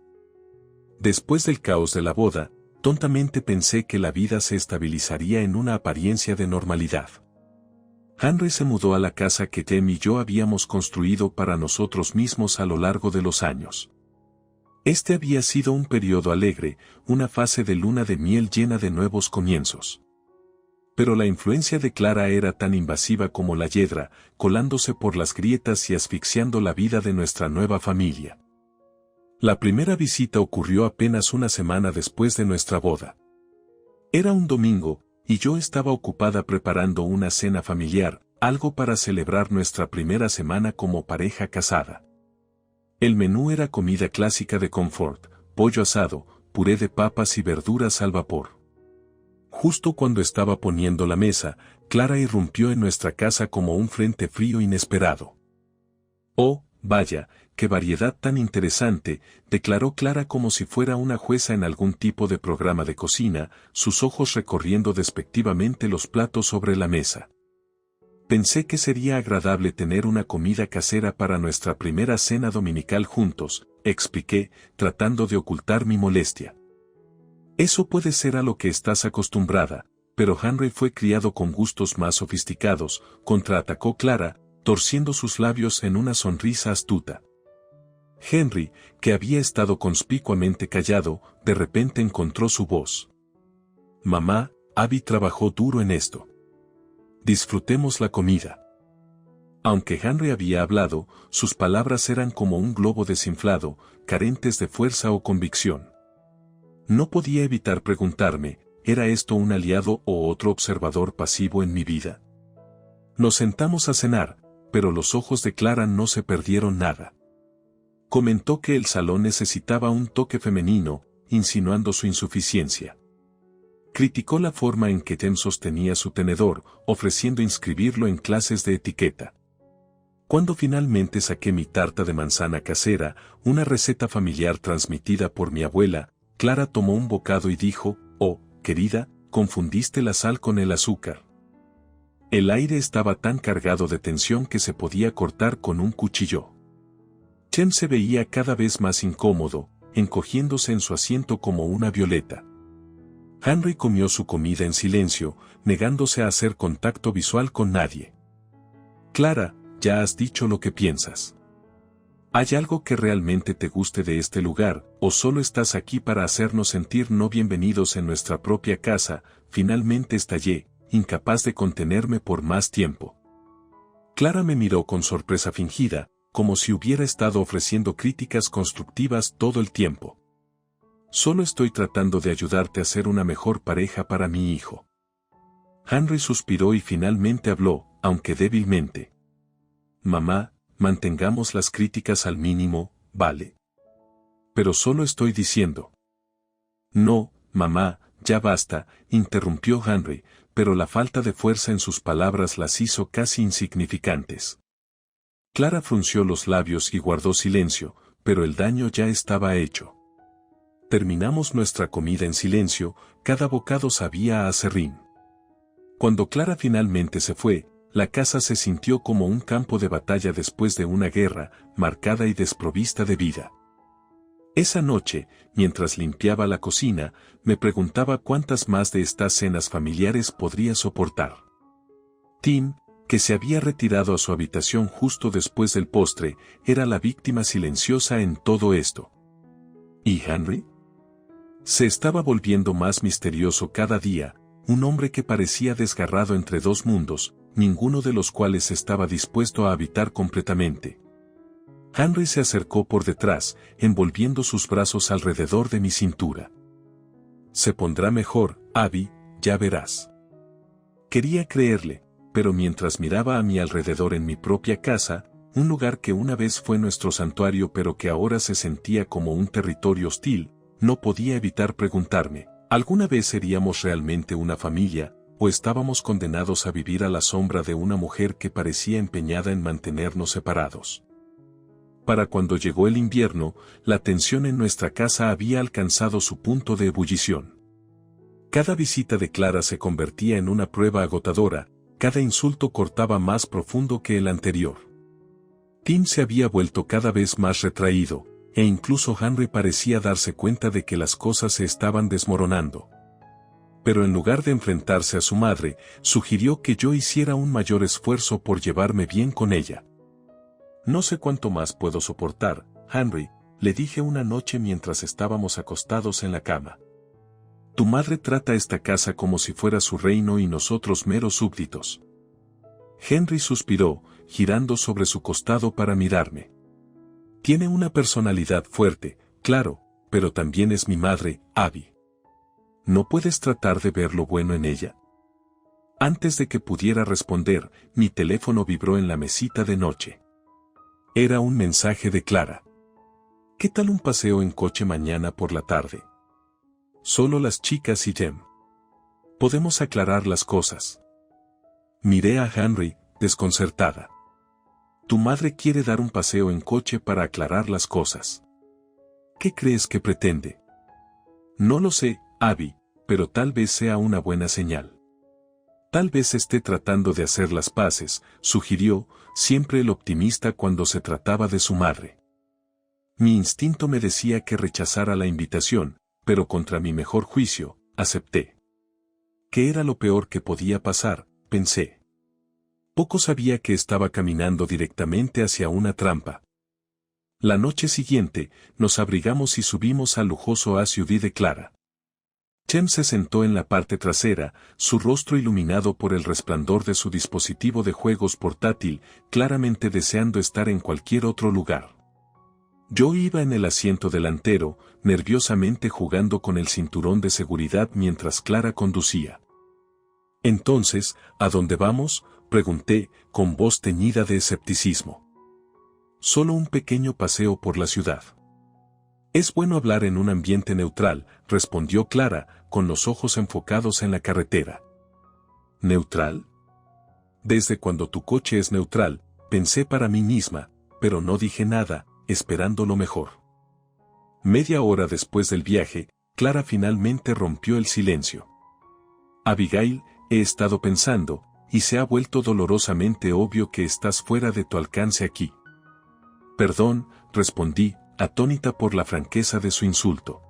Después del caos de la boda, tontamente pensé que la vida se estabilizaría en una apariencia de normalidad. Henry se mudó a la casa que Tim y yo habíamos construido para nosotros mismos a lo largo de los años. Este había sido un periodo alegre, una fase de luna de miel llena de nuevos comienzos. Pero la influencia de Clara era tan invasiva como la hiedra, colándose por las grietas y asfixiando la vida de nuestra nueva familia. La primera visita ocurrió apenas una semana después de nuestra boda. Era un domingo, y yo estaba ocupada preparando una cena familiar, algo para celebrar nuestra primera semana como pareja casada. El menú era comida clásica de confort, pollo asado, puré de papas y verduras al vapor. Justo cuando estaba poniendo la mesa, Clara irrumpió en nuestra casa como un frente frío inesperado. Oh, vaya, qué variedad tan interesante, declaró Clara como si fuera una jueza en algún tipo de programa de cocina, sus ojos recorriendo despectivamente los platos sobre la mesa. Pensé que sería agradable tener una comida casera para nuestra primera cena dominical juntos, expliqué, tratando de ocultar mi molestia. Eso puede ser a lo que estás acostumbrada, pero Henry fue criado con gustos más sofisticados, contraatacó Clara, torciendo sus labios en una sonrisa astuta. Henry, que había estado conspicuamente callado, de repente encontró su voz. Mamá, Abby trabajó duro en esto. Disfrutemos la comida. Aunque Henry había hablado, sus palabras eran como un globo desinflado, carentes de fuerza o convicción. No podía evitar preguntarme, ¿era esto un aliado o otro observador pasivo en mi vida? Nos sentamos a cenar, pero los ojos de Clara no se perdieron nada. Comentó que el salón necesitaba un toque femenino, insinuando su insuficiencia. Criticó la forma en que Tim sostenía su tenedor, ofreciendo inscribirlo en clases de etiqueta. Cuando finalmente saqué mi tarta de manzana casera, una receta familiar transmitida por mi abuela, Clara tomó un bocado y dijo, «Oh, querida, confundiste la sal con el azúcar». El aire estaba tan cargado de tensión que se podía cortar con un cuchillo. Chem se veía cada vez más incómodo, encogiéndose en su asiento como una violeta. Henry comió su comida en silencio, negándose a hacer contacto visual con nadie. Clara, ya has dicho lo que piensas. ¿Hay algo que realmente te guste de este lugar, o solo estás aquí para hacernos sentir no bienvenidos en nuestra propia casa? Finalmente estallé, incapaz de contenerme por más tiempo. Clara me miró con sorpresa fingida, como si hubiera estado ofreciendo críticas constructivas todo el tiempo. Solo estoy tratando de ayudarte a ser una mejor pareja para mi hijo. Henry suspiró y finalmente habló, aunque débilmente. Mamá, mantengamos las críticas al mínimo, ¿vale? Pero solo estoy diciendo. No, mamá, ya basta, interrumpió Henry, pero la falta de fuerza en sus palabras las hizo casi insignificantes. Clara frunció los labios y guardó silencio, pero el daño ya estaba hecho. Terminamos nuestra comida en silencio, cada bocado sabía a aserrín. Cuando Clara finalmente se fue, la casa se sintió como un campo de batalla después de una guerra, marcada y desprovista de vida. Esa noche, mientras limpiaba la cocina, me preguntaba cuántas más de estas cenas familiares podría soportar. Tim, que se había retirado a su habitación justo después del postre, era la víctima silenciosa en todo esto. ¿Y Henry? Se estaba volviendo más misterioso cada día, un hombre que parecía desgarrado entre dos mundos, ninguno de los cuales estaba dispuesto a habitar completamente. Henry se acercó por detrás, envolviendo sus brazos alrededor de mi cintura. Se pondrá mejor, Abby, ya verás. Quería creerle, pero mientras miraba a mi alrededor en mi propia casa, un lugar que una vez fue nuestro santuario pero que ahora se sentía como un territorio hostil, no podía evitar preguntarme, ¿alguna vez seríamos realmente una familia, o estábamos condenados a vivir a la sombra de una mujer que parecía empeñada en mantenernos separados? Para cuando llegó el invierno, la tensión en nuestra casa había alcanzado su punto de ebullición. Cada visita de Clara se convertía en una prueba agotadora, cada insulto cortaba más profundo que el anterior. Tim se había vuelto cada vez más retraído, e incluso Henry parecía darse cuenta de que las cosas se estaban desmoronando. Pero en lugar de enfrentarse a su madre, sugirió que yo hiciera un mayor esfuerzo por llevarme bien con ella. No sé cuánto más puedo soportar, Henry, le dije una noche mientras estábamos acostados en la cama. Tu madre trata esta casa como si fuera su reino y nosotros meros súbditos. Henry suspiró, girando sobre su costado para mirarme. Tiene una personalidad fuerte, claro, pero también es mi madre, Abby. ¿No puedes tratar de ver lo bueno en ella? Antes de que pudiera responder, mi teléfono vibró en la mesita de noche. Era un mensaje de Clara. ¿Qué tal un paseo en coche mañana por la tarde? Solo las chicas y Jem. Podemos aclarar las cosas. Miré a Henry, desconcertada. Tu madre quiere dar un paseo en coche para aclarar las cosas. ¿Qué crees que pretende? No lo sé, Abby, pero tal vez sea una buena señal. Tal vez esté tratando de hacer las paces, sugirió, siempre el optimista cuando se trataba de su madre. Mi instinto me decía que rechazara la invitación, pero contra mi mejor juicio, acepté. ¿Qué era lo peor que podía pasar?, pensé. Poco sabía que estaba caminando directamente hacia una trampa. La noche siguiente, nos abrigamos y subimos al lujoso SUV de Clara. Chem se sentó en la parte trasera, su rostro iluminado por el resplandor de su dispositivo de juegos portátil, claramente deseando estar en cualquier otro lugar. Yo iba en el asiento delantero, nerviosamente jugando con el cinturón de seguridad mientras Clara conducía. Entonces, ¿a dónde vamos?, pregunté, con voz teñida de escepticismo. Solo un pequeño paseo por la ciudad. Es bueno hablar en un ambiente neutral, respondió Clara, con los ojos enfocados en la carretera. ¿Neutral? Desde cuando tu coche es neutral, pensé para mí misma, pero no dije nada, esperando lo mejor. Media hora después del viaje, Clara finalmente rompió el silencio. Abigail, he estado pensando, y se ha vuelto dolorosamente obvio que estás fuera de tu alcance aquí. Perdón, respondí, atónita por la franqueza de su insulto.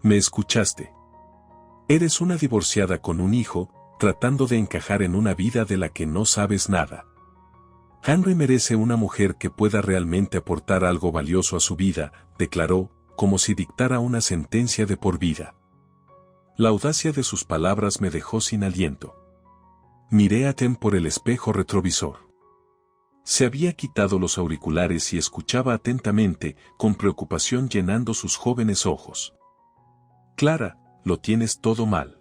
¿Me escuchaste? Eres una divorciada con un hijo, tratando de encajar en una vida de la que no sabes nada. Henry merece una mujer que pueda realmente aportar algo valioso a su vida, declaró, como si dictara una sentencia de por vida. La audacia de sus palabras me dejó sin aliento. Miré a Tem por el espejo retrovisor. Se había quitado los auriculares y escuchaba atentamente, con preocupación llenando sus jóvenes ojos. Clara, lo tienes todo mal.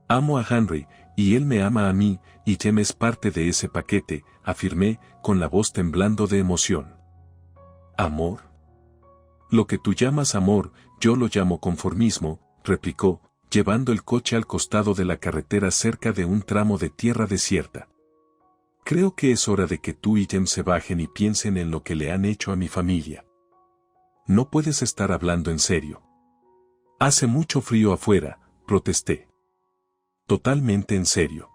Amo a Henry, y él me ama a mí, y Tem es parte de ese paquete, afirmé, con la voz temblando de emoción. ¿Amor? Lo que tú llamas amor, yo lo llamo conformismo, replicó, llevando el coche al costado de la carretera cerca de un tramo de tierra desierta. Creo que es hora de que tú y Tem se bajen y piensen en lo que le han hecho a mi familia. No puedes estar hablando en serio. Hace mucho frío afuera, protesté. Totalmente en serio.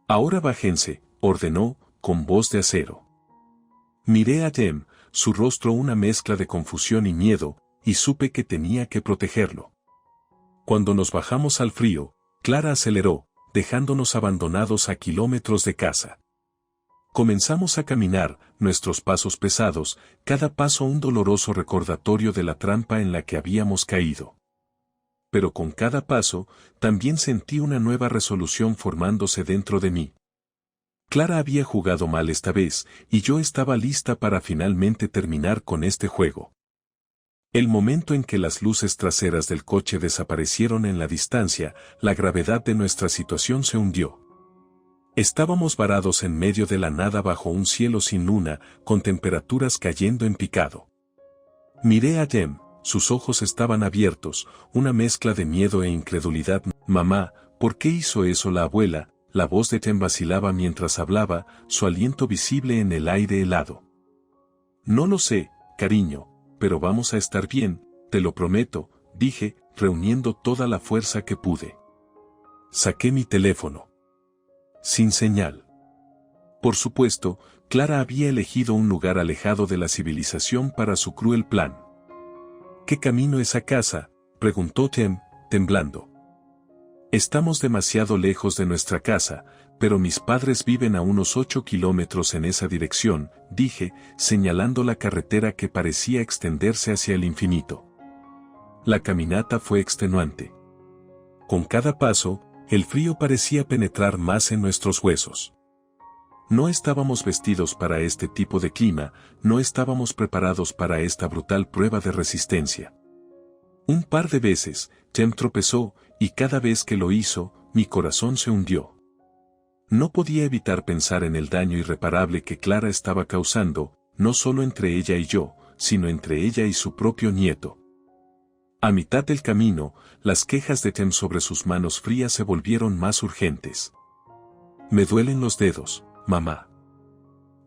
Ahora bájense, ordenó, con voz de acero. Miré a Tem, su rostro una mezcla de confusión y miedo, y supe que tenía que protegerlo. Cuando nos bajamos al frío, Clara aceleró, dejándonos abandonados a kilómetros de casa. Comenzamos a caminar, nuestros pasos pesados, cada paso un doloroso recordatorio de la trampa en la que habíamos caído. Pero con cada paso, también sentí una nueva resolución formándose dentro de mí. Clara había jugado mal esta vez, y yo estaba lista para finalmente terminar con este juego. El momento en que las luces traseras del coche desaparecieron en la distancia, la gravedad de nuestra situación se hundió. Estábamos varados en medio de la nada bajo un cielo sin luna, con temperaturas cayendo en picado. Miré a Tem, sus ojos estaban abiertos, una mezcla de miedo e incredulidad. Mamá, ¿por qué hizo eso la abuela? La voz de Tem vacilaba mientras hablaba, su aliento visible en el aire helado. No lo sé, cariño, pero vamos a estar bien, te lo prometo, dije, reuniendo toda la fuerza que pude. Saqué mi teléfono. Sin señal. Por supuesto, Clara había elegido un lugar alejado de la civilización para su cruel plan. ¿Qué camino es a casa?, preguntó Tem, temblando. Estamos demasiado lejos de nuestra casa, pero mis padres viven a unos 8 kilómetros en esa dirección, dije, señalando la carretera que parecía extenderse hacia el infinito. La caminata fue extenuante. Con cada paso, el frío parecía penetrar más en nuestros huesos. No estábamos vestidos para este tipo de clima, no estábamos preparados para esta brutal prueba de resistencia. Un par de veces, Tem tropezó, y cada vez que lo hizo, mi corazón se hundió. No podía evitar pensar en el daño irreparable que Clara estaba causando, no solo entre ella y yo, sino entre ella y su propio nieto. A mitad del camino, las quejas de Tem sobre sus manos frías se volvieron más urgentes. Me duelen los dedos, mamá.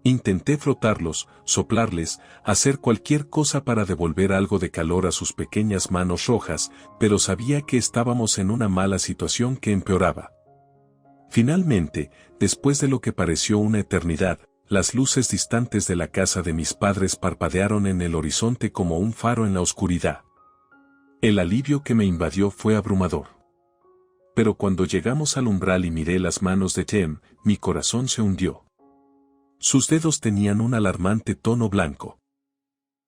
Intenté frotarlos, soplarles, hacer cualquier cosa para devolver algo de calor a sus pequeñas manos rojas, pero sabía que estábamos en una mala situación que empeoraba. Finalmente, después de lo que pareció una eternidad, las luces distantes de la casa de mis padres parpadearon en el horizonte como un faro en la oscuridad. El alivio que me invadió fue abrumador. Pero cuando llegamos al umbral y miré las manos de Jem, mi corazón se hundió. Sus dedos tenían un alarmante tono blanco.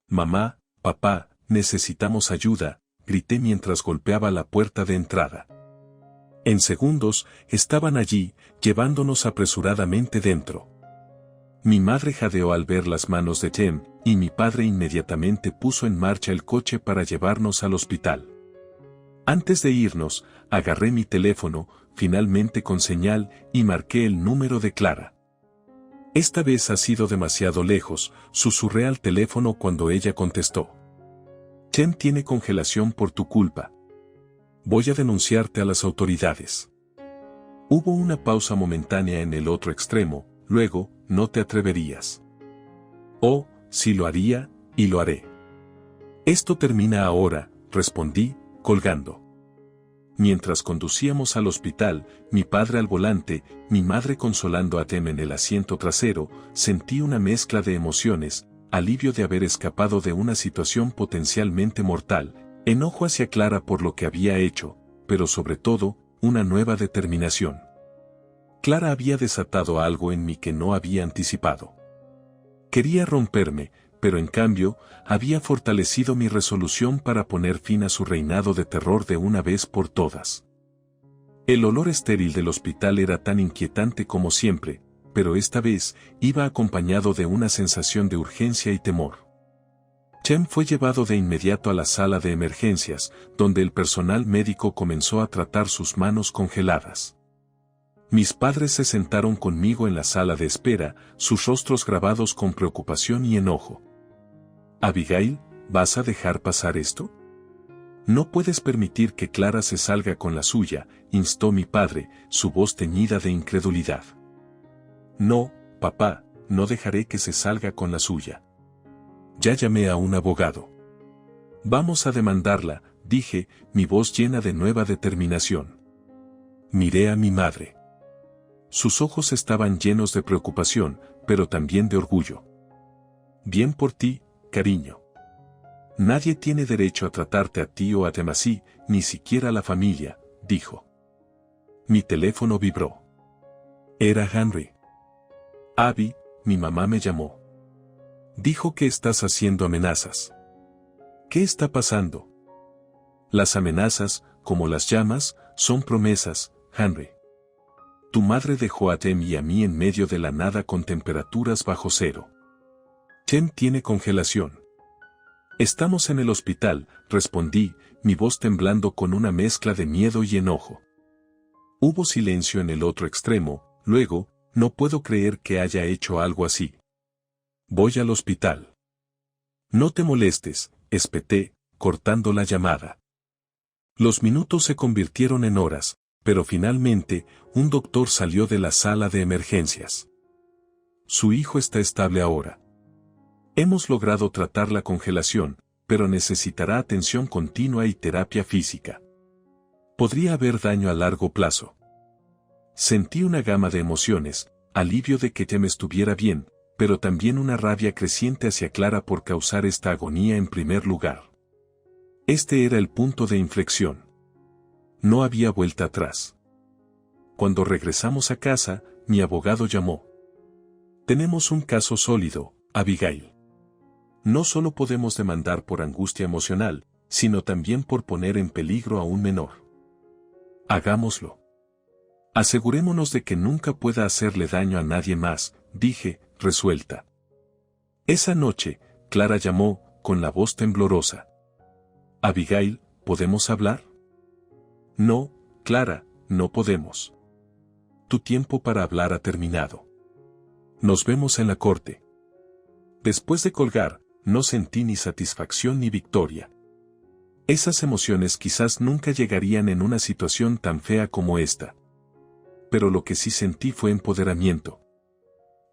«Mamá, papá, necesitamos ayuda», grité mientras golpeaba la puerta de entrada. En segundos, estaban allí, llevándonos apresuradamente dentro. Mi madre jadeó al ver las manos de Jem, y mi padre inmediatamente puso en marcha el coche para llevarnos al hospital. Antes de irnos, agarré mi teléfono, finalmente con señal, y marqué el número de Clara. «Esta vez ha sido demasiado lejos», susurré al teléfono cuando ella contestó. «Jem tiene congelación por tu culpa. Voy a denunciarte a las autoridades». Hubo una pausa momentánea en el otro extremo, luego, «No te atreverías». «Oh, sí lo haría, y lo haré». «Esto termina ahora», respondí, colgando. Mientras conducíamos al hospital, mi padre al volante, mi madre consolando a Jem en el asiento trasero, sentí una mezcla de emociones, alivio de haber escapado de una situación potencialmente mortal, enojo hacia Clara por lo que había hecho, pero sobre todo, una nueva determinación. Clara había desatado algo en mí que no había anticipado. Quería romperme, pero en cambio, había fortalecido mi resolución para poner fin a su reinado de terror de una vez por todas. El olor estéril del hospital era tan inquietante como siempre, pero esta vez iba acompañado de una sensación de urgencia y temor. Jem fue llevado de inmediato a la sala de emergencias, donde el personal médico comenzó a tratar sus manos congeladas. Mis padres se sentaron conmigo en la sala de espera, sus rostros grabados con preocupación y enojo. «Abigail, ¿vas a dejar pasar esto? No puedes permitir que Clara se salga con la suya», instó mi padre, su voz teñida de incredulidad. «No, papá, no dejaré que se salga con la suya. Ya llamé a un abogado. Vamos a demandarla», dije, mi voz llena de nueva determinación. Miré a mi madre. Sus ojos estaban llenos de preocupación, pero también de orgullo. «Bien por ti, cariño. Nadie tiene derecho a tratarte a ti o a Jem así, ni siquiera la familia», dijo. Mi teléfono vibró. Era Henry. «Abby, mi mamá me llamó. Dijo que estás haciendo amenazas». «¿Qué está pasando?» «Las amenazas, como las llamas, son promesas, Henry. Tu madre dejó a Jem y a mí en medio de la nada con temperaturas bajo cero. Jem tiene congelación». «Estamos en el hospital», respondí, mi voz temblando con una mezcla de miedo y enojo. Hubo silencio en el otro extremo, luego, «No puedo creer que haya hecho algo así. Voy al hospital». «No te molestes», espeté, cortando la llamada. Los minutos se convirtieron en horas, pero finalmente, un doctor salió de la sala de emergencias. «Su hijo está estable ahora. Hemos logrado tratar la congelación, pero necesitará atención continua y terapia física. Podría haber daño a largo plazo». Sentí una gama de emociones, alivio de que Jem estuviera bien, pero también una rabia creciente hacia Clara por causar esta agonía en primer lugar. Este era el punto de inflexión. No había vuelta atrás. Cuando regresamos a casa, mi abogado llamó. «Tenemos un caso sólido, Abigail. No solo podemos demandar por angustia emocional, sino también por poner en peligro a un menor. Hagámoslo. Asegurémonos de que nunca pueda hacerle daño a nadie más», dije, resuelta. Esa noche, Clara llamó, con la voz temblorosa. «Abigail, ¿podemos hablar?» «No, Clara, no podemos. Tu tiempo para hablar ha terminado. Nos vemos en la corte». Después de colgar, no sentí ni satisfacción ni victoria. Esas emociones quizás nunca llegarían en una situación tan fea como esta. Pero lo que sí sentí fue empoderamiento.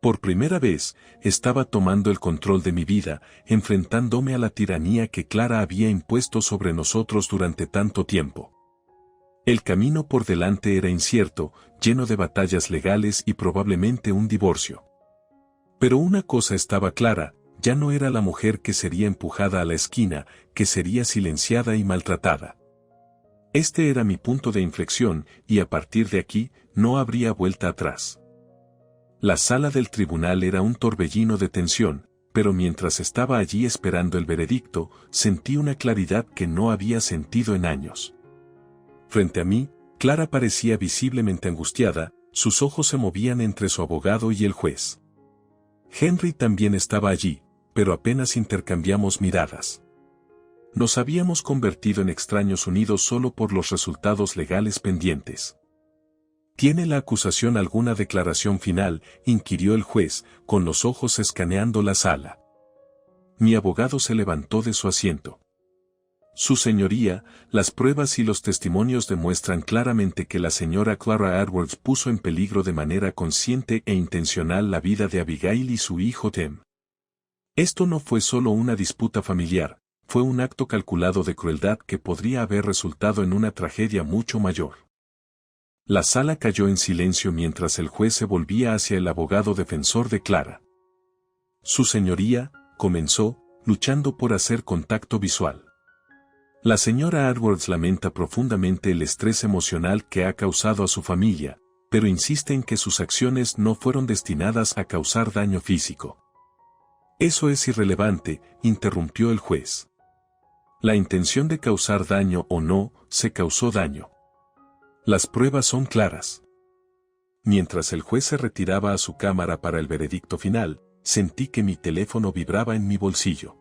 Por primera vez, estaba tomando el control de mi vida, enfrentándome a la tiranía que Clara había impuesto sobre nosotros durante tanto tiempo. El camino por delante era incierto, lleno de batallas legales y probablemente un divorcio. Pero una cosa estaba clara, ya no era la mujer que sería empujada a la esquina, que sería silenciada y maltratada. Este era mi punto de inflexión, y a partir de aquí, no habría vuelta atrás. La sala del tribunal era un torbellino de tensión, pero mientras estaba allí esperando el veredicto, sentí una claridad que no había sentido en años. Frente a mí, Clara parecía visiblemente angustiada, sus ojos se movían entre su abogado y el juez. Henry también estaba allí, pero apenas intercambiamos miradas. Nos habíamos convertido en extraños unidos solo por los resultados legales pendientes. ¿Tiene la acusación alguna declaración final?, inquirió el juez, con los ojos escaneando la sala. Mi abogado se levantó de su asiento. Su señoría, las pruebas y los testimonios demuestran claramente que la señora Clara Edwards puso en peligro de manera consciente e intencional la vida de Abigail y su hijo Tim. Esto no fue solo una disputa familiar, fue un acto calculado de crueldad que podría haber resultado en una tragedia mucho mayor. La sala cayó en silencio mientras el juez se volvía hacia el abogado defensor de Clara. Su señoría, comenzó, luchando por hacer contacto visual. La señora Edwards lamenta profundamente el estrés emocional que ha causado a su familia, pero insiste en que sus acciones no fueron destinadas a causar daño físico. Eso es irrelevante, interrumpió el juez. La intención de causar daño o no, se causó daño. Las pruebas son claras. Mientras el juez se retiraba a su cámara para el veredicto final, sentí que mi teléfono vibraba en mi bolsillo.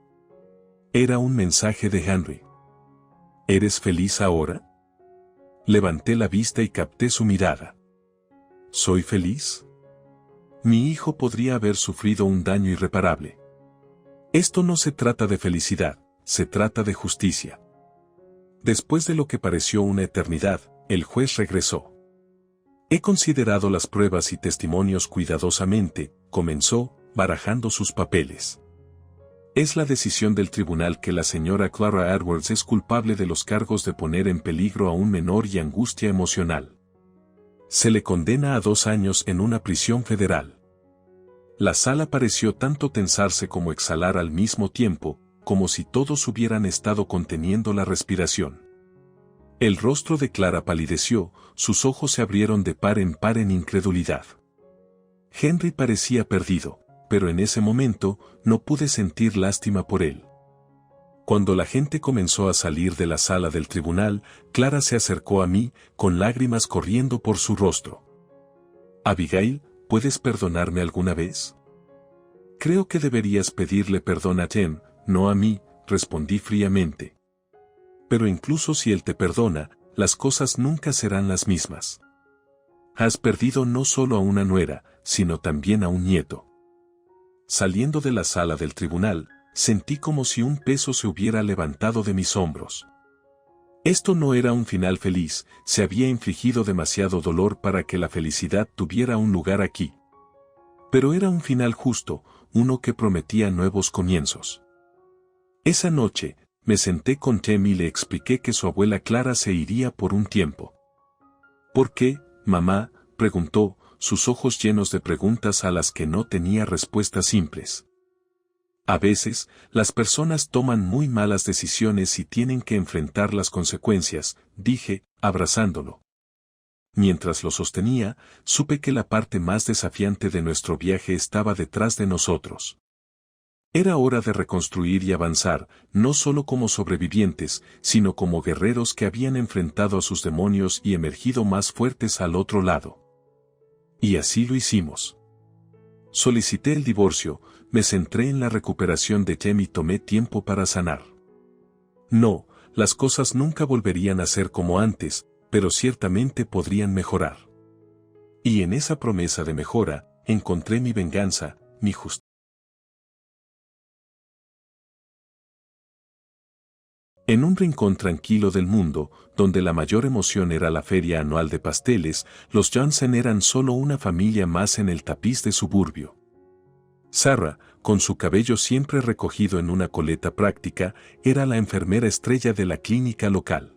Era un mensaje de Henry. ¿Eres feliz ahora? Levanté la vista y capté su mirada. ¿Soy feliz? Mi hijo podría haber sufrido un daño irreparable. Esto no se trata de felicidad, se trata de justicia. Después de lo que pareció una eternidad, el juez regresó. He considerado las pruebas y testimonios cuidadosamente, comenzó, barajando sus papeles. Es la decisión del tribunal que la señora Clara Edwards es culpable de los cargos de poner en peligro a un menor y angustia emocional. Se le condena a 2 años en una prisión federal. La sala pareció tanto tensarse como exhalar al mismo tiempo, como si todos hubieran estado conteniendo la respiración. El rostro de Clara palideció, sus ojos se abrieron de par en incredulidad. Henry parecía perdido, pero en ese momento, no pude sentir lástima por él. Cuando la gente comenzó a salir de la sala del tribunal, Clara se acercó a mí, con lágrimas corriendo por su rostro. Abigail, ¿puedes perdonarme alguna vez? Creo que deberías pedirle perdón a Tim, no a mí, respondí fríamente. Pero incluso si él te perdona, las cosas nunca serán las mismas. Has perdido no solo a una nuera, sino también a un nieto. Saliendo de la sala del tribunal, sentí como si un peso se hubiera levantado de mis hombros. Esto no era un final feliz, se había infligido demasiado dolor para que la felicidad tuviera un lugar aquí. Pero era un final justo, uno que prometía nuevos comienzos. Esa noche, me senté con Tim y le expliqué que su abuela Clara se iría por un tiempo. ¿Por qué, mamá?, preguntó, sus ojos llenos de preguntas a las que no tenía respuestas simples. A veces, las personas toman muy malas decisiones y tienen que enfrentar las consecuencias, dije, abrazándolo. Mientras lo sostenía, supe que la parte más desafiante de nuestro viaje estaba detrás de nosotros. Era hora de reconstruir y avanzar, no solo como sobrevivientes, sino como guerreros que habían enfrentado a sus demonios y emergido más fuertes al otro lado. Y así lo hicimos. Solicité el divorcio, me centré en la recuperación de Tim y tomé tiempo para sanar. No, las cosas nunca volverían a ser como antes, pero ciertamente podrían mejorar. Y en esa promesa de mejora, encontré mi venganza, mi justicia. En un rincón tranquilo del mundo, donde la mayor emoción era la feria anual de pasteles, los Johnson eran solo una familia más en el tapiz de suburbio. Sarah, con su cabello siempre recogido en una coleta práctica, era la enfermera estrella de la clínica local.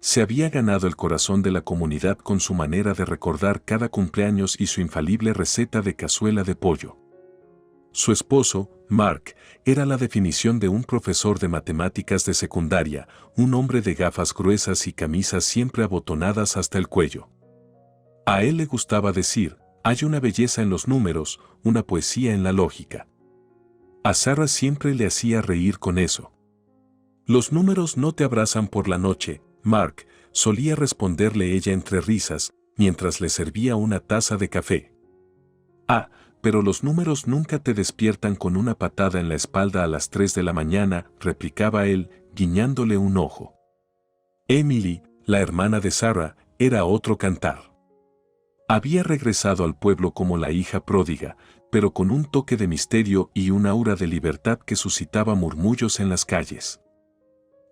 Se había ganado el corazón de la comunidad con su manera de recordar cada cumpleaños y su infalible receta de cazuela de pollo. Su esposo, Mark, era la definición de un profesor de matemáticas de secundaria, un hombre de gafas gruesas y camisas siempre abotonadas hasta el cuello. A él le gustaba decir, hay una belleza en los números, una poesía en la lógica. A Sarah siempre le hacía reír con eso. Los números no te abrazan por la noche, Mark, solía responderle ella entre risas, mientras le servía una taza de café. Ah, pero los números nunca te despiertan con una patada en la espalda a las 3 de la mañana, replicaba él, guiñándole un ojo. Emily, la hermana de Sarah, era otro cantar. Había regresado al pueblo como la hija pródiga, pero con un toque de misterio y un aura de libertad que suscitaba murmullos en las calles.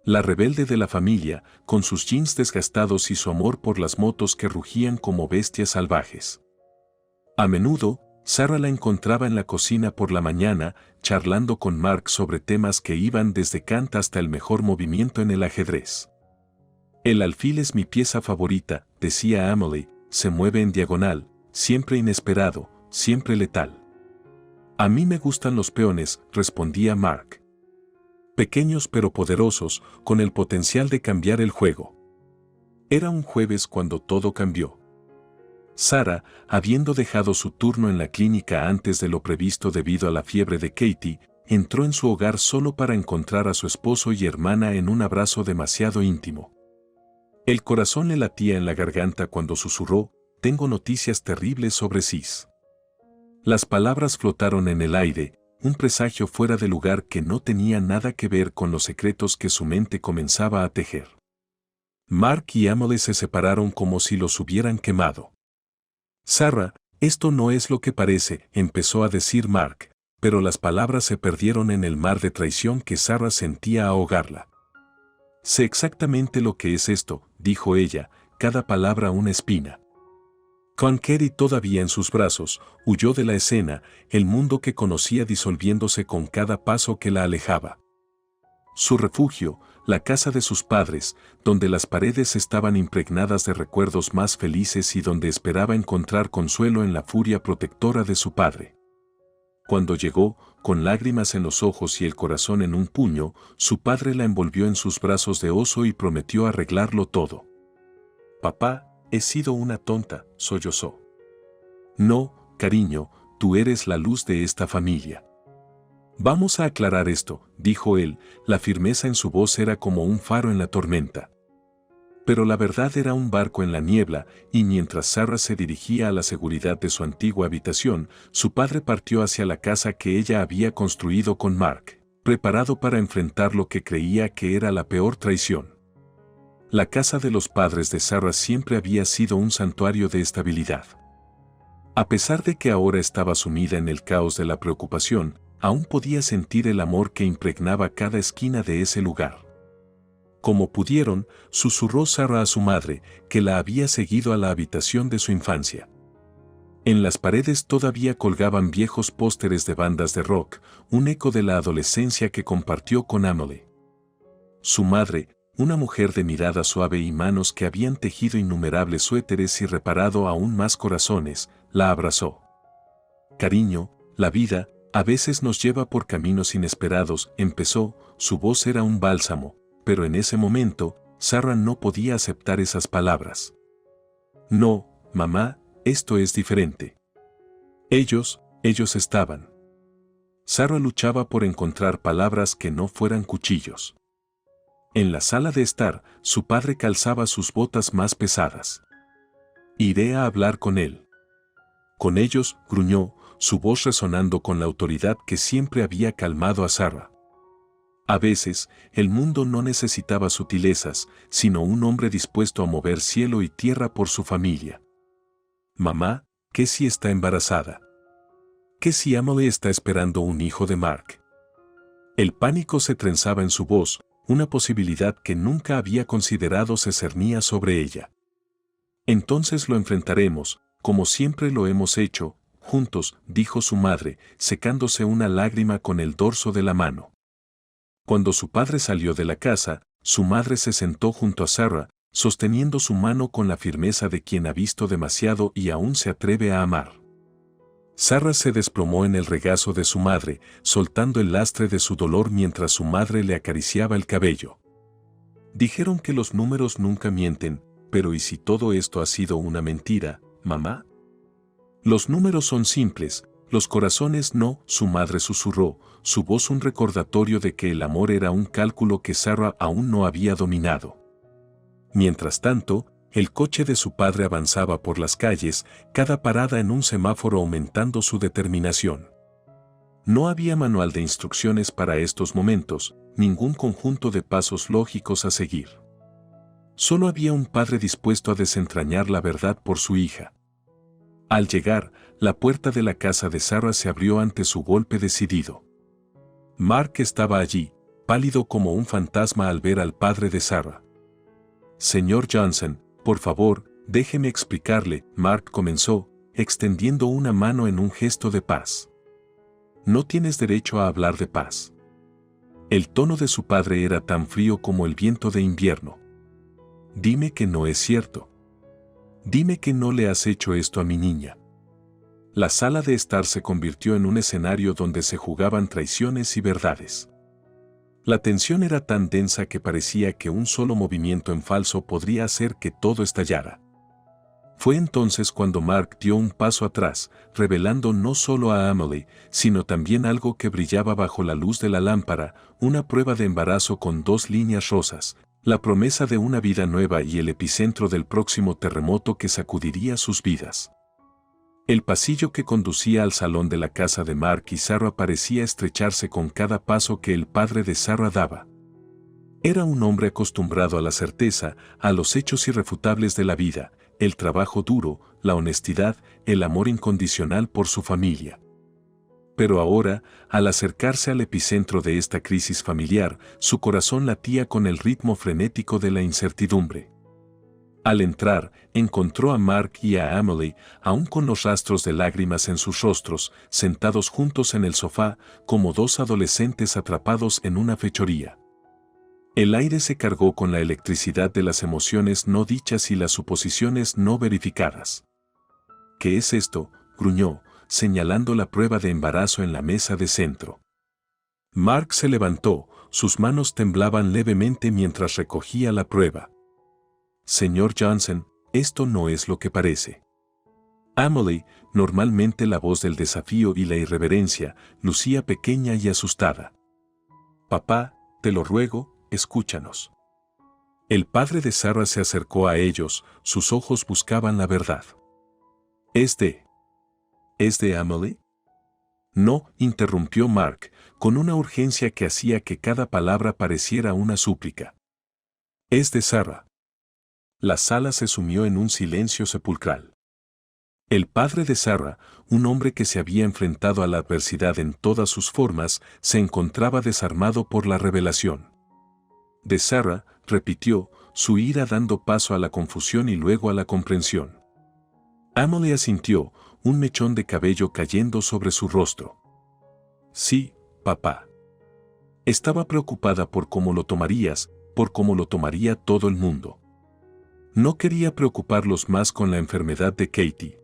La rebelde de la familia, con sus jeans desgastados y su amor por las motos que rugían como bestias salvajes. A menudo, Sarah la encontraba en la cocina por la mañana, charlando con Mark sobre temas que iban desde Kant hasta el mejor movimiento en el ajedrez. El alfil es mi pieza favorita, decía Emily, se mueve en diagonal, siempre inesperado, siempre letal. A mí me gustan los peones, respondía Mark. Pequeños pero poderosos, con el potencial de cambiar el juego. Era un jueves cuando todo cambió. Sarah, habiendo dejado su turno en la clínica antes de lo previsto debido a la fiebre de Katie, entró en su hogar solo para encontrar a su esposo y hermana en un abrazo demasiado íntimo. El corazón le latía en la garganta cuando susurró, tengo noticias terribles sobre Sis. Las palabras flotaron en el aire, un presagio fuera de lugar que no tenía nada que ver con los secretos que su mente comenzaba a tejer. Mark y Emily se separaron como si los hubieran quemado. Sarah, esto no es lo que parece, empezó a decir Mark, pero las palabras se perdieron en el mar de traición que Sarah sentía ahogarla. Sé exactamente lo que es esto, dijo ella, cada palabra una espina. Con Katie todavía en sus brazos, huyó de la escena, el mundo que conocía disolviéndose con cada paso que la alejaba. Su refugio, la casa de sus padres, donde las paredes estaban impregnadas de recuerdos más felices y donde esperaba encontrar consuelo en la furia protectora de su padre. Cuando llegó, con lágrimas en los ojos y el corazón en un puño, su padre la envolvió en sus brazos de oso y prometió arreglarlo todo. Papá, he sido una tonta, sollozó. No, cariño, tú eres la luz de esta familia. Vamos a aclarar esto, dijo él, la firmeza en su voz era como un faro en la tormenta. Pero la verdad era un barco en la niebla, y mientras Sarah se dirigía a la seguridad de su antigua habitación, su padre partió hacia la casa que ella había construido con Mark, preparado para enfrentar lo que creía que era la peor traición. La casa de los padres de Sarah siempre había sido un santuario de estabilidad. A pesar de que ahora estaba sumida en el caos de la preocupación, aún podía sentir el amor que impregnaba cada esquina de ese lugar. Como pudieron, susurró Sarah a su madre, que la había seguido a la habitación de su infancia. En las paredes todavía colgaban viejos pósteres de bandas de rock, un eco de la adolescencia que compartió con Emily. Su madre, una mujer de mirada suave y manos que habían tejido innumerables suéteres y reparado aún más corazones, la abrazó. Cariño, la vida, a veces nos lleva por caminos inesperados, empezó, su voz era un bálsamo, pero en ese momento, Sarah no podía aceptar esas palabras. No, mamá, esto es diferente. Ellos estaban. Sarah luchaba por encontrar palabras que no fueran cuchillos. En la sala de estar, su padre calzaba sus botas más pesadas. Iré a hablar con él. Con ellos, gruñó, su voz resonando con la autoridad que siempre había calmado a Sarah. A veces, el mundo no necesitaba sutilezas, sino un hombre dispuesto a mover cielo y tierra por su familia. Mamá, ¿qué si está embarazada? ¿Qué si Emily está esperando un hijo de Mark? El pánico se trenzaba en su voz, una posibilidad que nunca había considerado se cernía sobre ella. Entonces lo enfrentaremos, como siempre lo hemos hecho, juntos, dijo su madre, secándose una lágrima con el dorso de la mano. Cuando su padre salió de la casa, su madre se sentó junto a Sarah, sosteniendo su mano con la firmeza de quien ha visto demasiado y aún se atreve a amar. Sarah se desplomó en el regazo de su madre, soltando el lastre de su dolor mientras su madre le acariciaba el cabello. Dijeron que los números nunca mienten, pero ¿y si todo esto ha sido una mentira, mamá? Los números son simples, los corazones no, su madre susurró, su voz un recordatorio de que el amor era un cálculo que Sarah aún no había dominado. Mientras tanto, el coche de su padre avanzaba por las calles, cada parada en un semáforo aumentando su determinación. No había manual de instrucciones para estos momentos, ningún conjunto de pasos lógicos a seguir. Solo había un padre dispuesto a desentrañar la verdad por su hija. Al llegar, la puerta de la casa de Sarah se abrió ante su golpe decidido. Mark estaba allí, pálido como un fantasma al ver al padre de Sarah. Señor Johnson, por favor, déjeme explicarle, Mark comenzó, extendiendo una mano en un gesto de paz. No tienes derecho a hablar de paz. El tono de su padre era tan frío como el viento de invierno. Dime que no es cierto. Dime que no le has hecho esto a mi niña. La sala de estar se convirtió en un escenario donde se jugaban traiciones y verdades. La tensión era tan densa que parecía que un solo movimiento en falso podría hacer que todo estallara. Fue entonces cuando Mark dio un paso atrás, revelando no solo a Emily, sino también algo que brillaba bajo la luz de la lámpara, una prueba de embarazo con 2 líneas rosas, la promesa de una vida nueva y el epicentro del próximo terremoto que sacudiría sus vidas. El pasillo que conducía al salón de la casa de Mark y Sarah parecía estrecharse con cada paso que el padre de Sarah daba. Era un hombre acostumbrado a la certeza, a los hechos irrefutables de la vida, el trabajo duro, la honestidad, el amor incondicional por su familia. Pero ahora, al acercarse al epicentro de esta crisis familiar, su corazón latía con el ritmo frenético de la incertidumbre. Al entrar, encontró a Mark y a Emily, aún con los rastros de lágrimas en sus rostros, sentados juntos en el sofá, como 2 adolescentes atrapados en una fechoría. El aire se cargó con la electricidad de las emociones no dichas y las suposiciones no verificadas. ¿Qué es esto?, gruñó, señalando la prueba de embarazo en la mesa de centro. Mark se levantó, sus manos temblaban levemente mientras recogía la prueba. Señor Johnson, esto no es lo que parece. Emily, normalmente la voz del desafío y la irreverencia, lucía pequeña y asustada. Papá, te lo ruego, escúchanos. El padre de Sarah se acercó a ellos, sus ojos buscaban la verdad. ¿Es de Emily? No, interrumpió Mark, con una urgencia que hacía que cada palabra pareciera una súplica. Es de Sarah. La sala se sumió en un silencio sepulcral. El padre de Sarah, un hombre que se había enfrentado a la adversidad en todas sus formas, se encontraba desarmado por la revelación. De Sarah, repitió, su ira dando paso a la confusión y luego a la comprensión. Emily asintió, un mechón de cabello cayendo sobre su rostro. Sí, papá. Estaba preocupada por cómo lo tomarías, por cómo lo tomaría todo el mundo. No quería preocuparlos más con la enfermedad de Katie.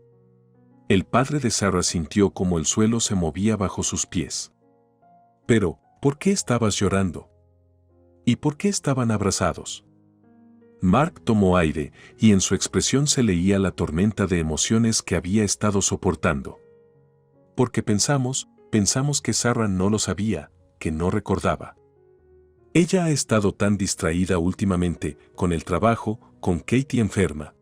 El padre de Sarah sintió como el suelo se movía bajo sus pies. Pero, ¿por qué estabas llorando? ¿Y por qué estaban abrazados? Mark tomó aire, y en su expresión se leía la tormenta de emociones que había estado soportando. Porque pensamos que Sarah no lo sabía, que no recordaba. Ella ha estado tan distraída últimamente, con el trabajo, con Katie enferma.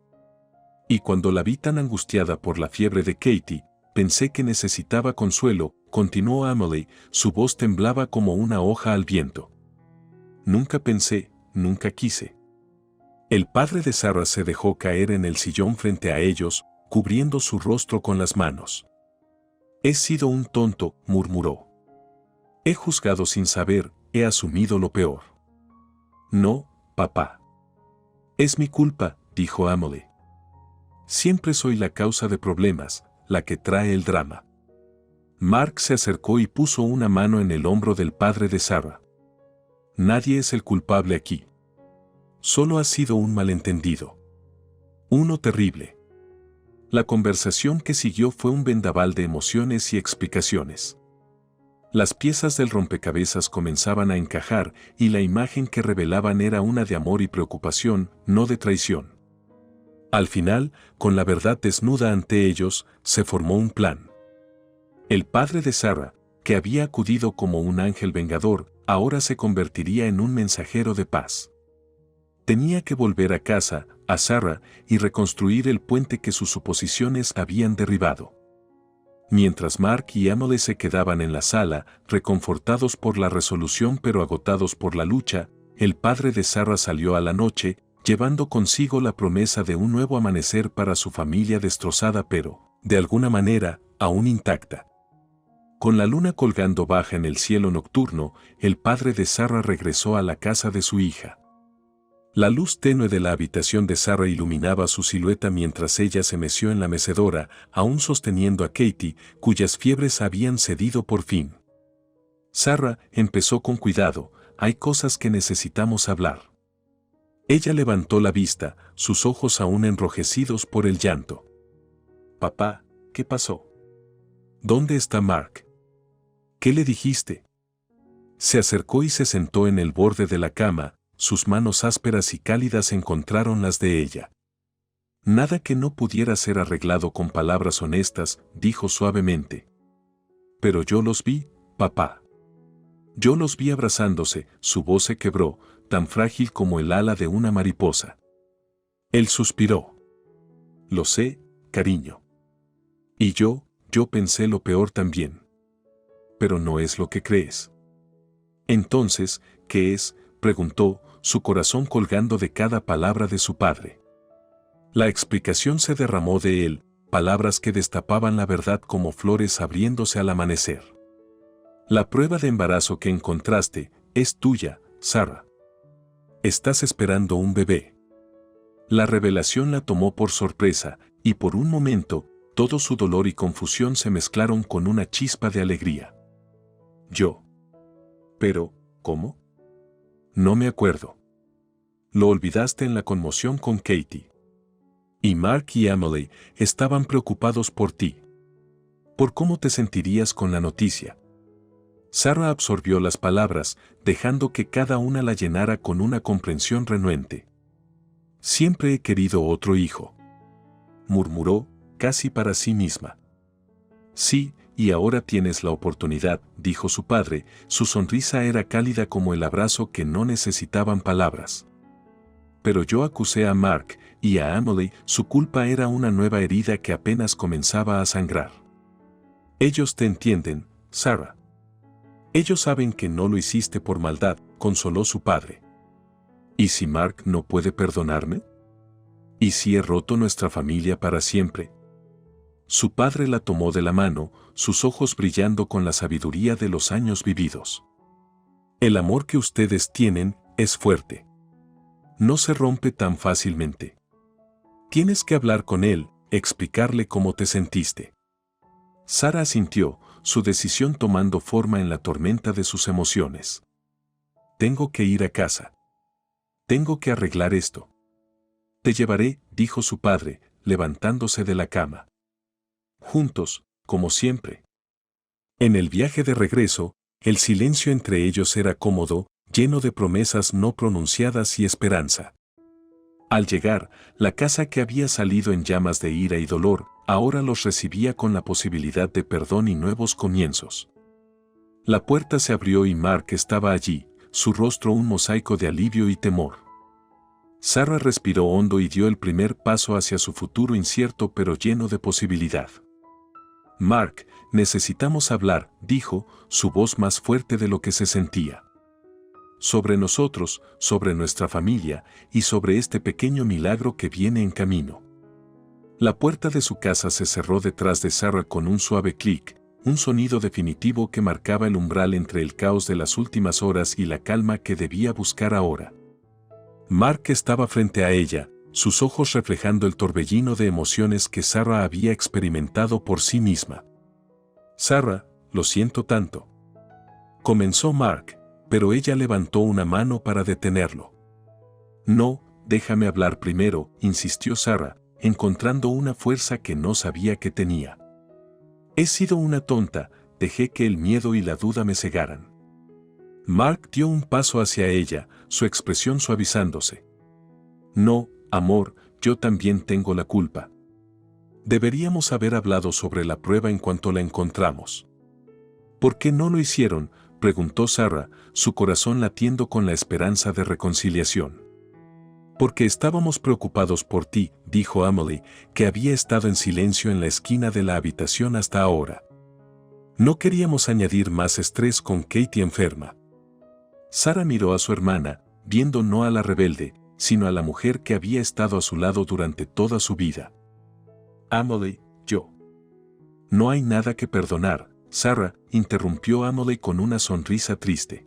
Y cuando la vi tan angustiada por la fiebre de Katie, pensé que necesitaba consuelo, continuó Emily, su voz temblaba como una hoja al viento. Nunca pensé, nunca quise. El padre de Sarah se dejó caer en el sillón frente a ellos, cubriendo su rostro con las manos. He sido un tonto, murmuró. He juzgado sin saber, he asumido lo peor. No, papá. Es mi culpa, dijo Emily. Siempre soy la causa de problemas, la que trae el drama. Mark se acercó y puso una mano en el hombro del padre de Sarah. Nadie es el culpable aquí. Solo ha sido un malentendido. Uno terrible. La conversación que siguió fue un vendaval de emociones y explicaciones. Las piezas del rompecabezas comenzaban a encajar y la imagen que revelaban era una de amor y preocupación, no de traición. Al final, con la verdad desnuda ante ellos, se formó un plan. El padre de Sarah, que había acudido como un ángel vengador, ahora se convertiría en un mensajero de paz. Tenía que volver a casa, a Sarah, y reconstruir el puente que sus suposiciones habían derribado. Mientras Mark y Emily se quedaban en la sala, reconfortados por la resolución pero agotados por la lucha, el padre de Sarah salió a la noche, llevando consigo la promesa de un nuevo amanecer para su familia destrozada pero, de alguna manera, aún intacta. Con la luna colgando baja en el cielo nocturno, el padre de Sarah regresó a la casa de su hija. La luz tenue de la habitación de Sarah iluminaba su silueta mientras ella se meció en la mecedora, aún sosteniendo a Katie, cuyas fiebres habían cedido por fin. Sarah empezó con cuidado, hay cosas que necesitamos hablar. Ella levantó la vista, sus ojos aún enrojecidos por el llanto. Papá, ¿qué pasó? ¿Dónde está Mark? ¿Qué le dijiste? Se acercó y se sentó en el borde de la cama. Sus manos ásperas y cálidas encontraron las de ella. Nada que no pudiera ser arreglado con palabras honestas, dijo suavemente. Pero yo los vi, papá. Yo los vi abrazándose, su voz se quebró, tan frágil como el ala de una mariposa. Él suspiró. Lo sé, cariño. Y yo pensé lo peor también. Pero no es lo que crees. Entonces, ¿qué es?, preguntó, su corazón colgando de cada palabra de su padre. La explicación se derramó de él, palabras que destapaban la verdad como flores abriéndose al amanecer. La prueba de embarazo que encontraste es tuya, Sarah. Estás esperando un bebé. La revelación la tomó por sorpresa, y por un momento, todo su dolor y confusión se mezclaron con una chispa de alegría. Yo. Pero, ¿cómo? No me acuerdo. Lo olvidaste en la conmoción con Katie. Y Mark y Emily estaban preocupados por ti. ¿Por cómo te sentirías con la noticia? Sarah absorbió las palabras, dejando que cada una la llenara con una comprensión renuente. Siempre he querido otro hijo. Murmuró, casi para sí misma. Sí, y ahora tienes la oportunidad, dijo su padre, su sonrisa era cálida como el abrazo que no necesitaban palabras. Pero yo acusé a Mark y a Emily, su culpa era una nueva herida que apenas comenzaba a sangrar. Ellos te entienden, Sarah. Ellos saben que no lo hiciste por maldad, consoló su padre. ¿Y si Mark no puede perdonarme? ¿Y si he roto nuestra familia para siempre? Su padre la tomó de la mano, sus ojos brillando con la sabiduría de los años vividos. El amor que ustedes tienen es fuerte. No se rompe tan fácilmente. Tienes que hablar con él, explicarle cómo te sentiste. Sarah asintió, su decisión tomando forma en la tormenta de sus emociones. Tengo que ir a casa. Tengo que arreglar esto. Te llevaré, dijo su padre, levantándose de la cama. Juntos, como siempre. En el viaje de regreso, el silencio entre ellos era cómodo, lleno de promesas no pronunciadas y esperanza. Al llegar, la casa que había salido en llamas de ira y dolor, ahora los recibía con la posibilidad de perdón y nuevos comienzos. La puerta se abrió y Mark estaba allí, su rostro un mosaico de alivio y temor. Sarah respiró hondo y dio el primer paso hacia su futuro incierto pero lleno de posibilidad. Mark, necesitamos hablar, dijo, su voz más fuerte de lo que se sentía. Sobre nosotros, sobre nuestra familia y sobre este pequeño milagro que viene en camino. La puerta de su casa se cerró detrás de Sarah con un suave clic, un sonido definitivo que marcaba el umbral entre el caos de las últimas horas y la calma que debía buscar ahora. Mark estaba frente a ella, sus ojos reflejando el torbellino de emociones que Sarah había experimentado por sí misma. Sarah, lo siento tanto. Comenzó Mark, pero ella levantó una mano para detenerlo. No, déjame hablar primero, insistió Sarah, encontrando una fuerza que no sabía que tenía. He sido una tonta, dejé que el miedo y la duda me cegaran. Mark dio un paso hacia ella, su expresión suavizándose. No, amor, yo también tengo la culpa. Deberíamos haber hablado sobre la prueba en cuanto la encontramos. ¿Por qué no lo hicieron?, preguntó Sarah, su corazón latiendo con la esperanza de reconciliación. Porque estábamos preocupados por ti, dijo Amelie, que había estado en silencio en la esquina de la habitación hasta ahora. No queríamos añadir más estrés con Katie enferma. Sarah miró a su hermana, viendo no a la rebelde, sino a la mujer que había estado a su lado durante toda su vida. Amelie, yo. No hay nada que perdonar, Sarah, interrumpió Amelie con una sonrisa triste.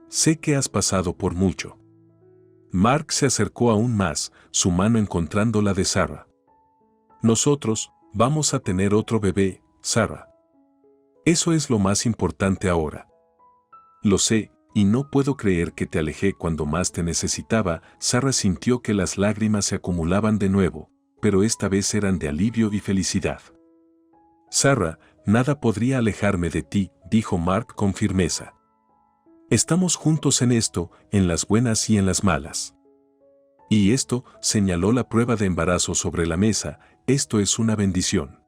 Sé que has pasado por mucho. Mark se acercó aún más, su mano encontrando la de Sarah. Nosotros, vamos a tener otro bebé, Sarah. Eso es lo más importante ahora. Lo sé, y no puedo creer que te alejé cuando más te necesitaba. Sarah sintió que las lágrimas se acumulaban de nuevo, pero esta vez eran de alivio y felicidad. Sarah, nada podría alejarme de ti, dijo Mark con firmeza. Estamos juntos en esto, en las buenas y en las malas. Y esto, señaló la prueba de embarazo sobre la mesa, esto es una bendición.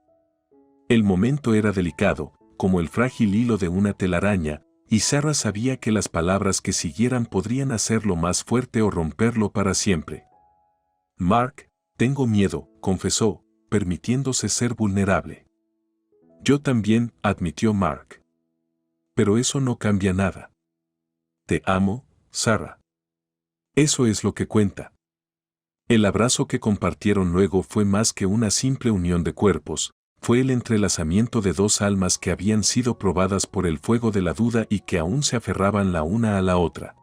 El momento era delicado, como el frágil hilo de una telaraña, y Sarah sabía que las palabras que siguieran podrían hacerlo más fuerte o romperlo para siempre. Mark, tengo miedo, confesó, permitiéndose ser vulnerable. Yo también, admitió Mark. Pero eso no cambia nada. Te amo, Sarah. Eso es lo que cuenta. El abrazo que compartieron luego fue más que una simple unión de cuerpos, fue el entrelazamiento de dos almas que habían sido probadas por el fuego de la duda y que aún se aferraban la una a la otra.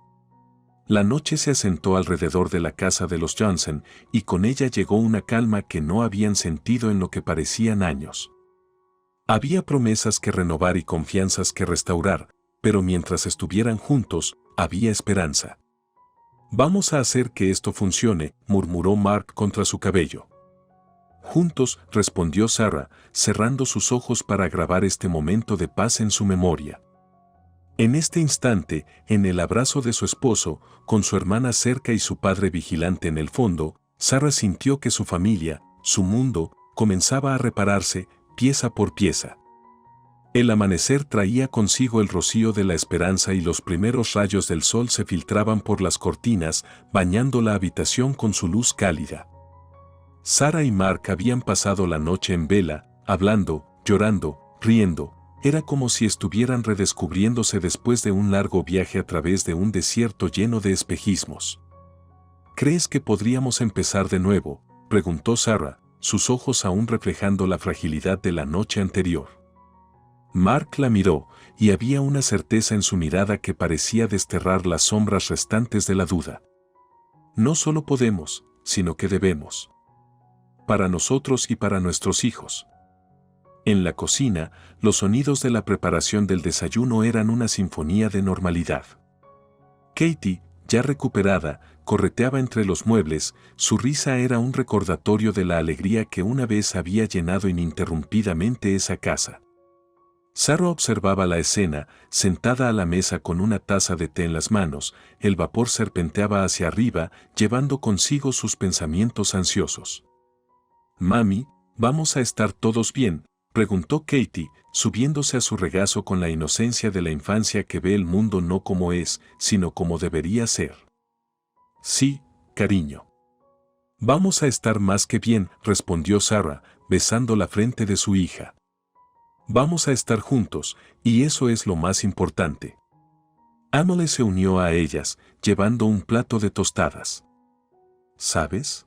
La noche se asentó alrededor de la casa de los Johnson, y con ella llegó una calma que no habían sentido en lo que parecían años. Había promesas que renovar y confianzas que restaurar, pero mientras estuvieran juntos, había esperanza. Vamos a hacer que esto funcione, murmuró Mark contra su cabello. Juntos, respondió Sarah, cerrando sus ojos para grabar este momento de paz en su memoria. En este instante, en el abrazo de su esposo, con su hermana cerca y su padre vigilante en el fondo, Sarah sintió que su familia, su mundo, comenzaba a repararse, pieza por pieza. El amanecer traía consigo el rocío de la esperanza y los primeros rayos del sol se filtraban por las cortinas, bañando la habitación con su luz cálida. Sarah y Mark habían pasado la noche en vela, hablando, llorando, riendo. Era como si estuvieran redescubriéndose después de un largo viaje a través de un desierto lleno de espejismos. ¿Crees que podríamos empezar de nuevo?, preguntó Sarah, sus ojos aún reflejando la fragilidad de la noche anterior. Mark la miró, y había una certeza en su mirada que parecía desterrar las sombras restantes de la duda. No solo podemos, sino que debemos. Para nosotros y para nuestros hijos. En la cocina, los sonidos de la preparación del desayuno eran una sinfonía de normalidad. Katie, ya recuperada, correteaba entre los muebles, su risa era un recordatorio de la alegría que una vez había llenado ininterrumpidamente esa casa. Sarah observaba la escena, sentada a la mesa con una taza de té en las manos, el vapor serpenteaba hacia arriba, llevando consigo sus pensamientos ansiosos. «Mami, ¿vamos a estar todos bien?», preguntó Katie, subiéndose a su regazo con la inocencia de la infancia que ve el mundo no como es, sino como debería ser. «Sí, cariño». «Vamos a estar más que bien», respondió Sarah, besando la frente de su hija. «Vamos a estar juntos, y eso es lo más importante». Amelie se unió a ellas, llevando un plato de tostadas. «¿Sabes?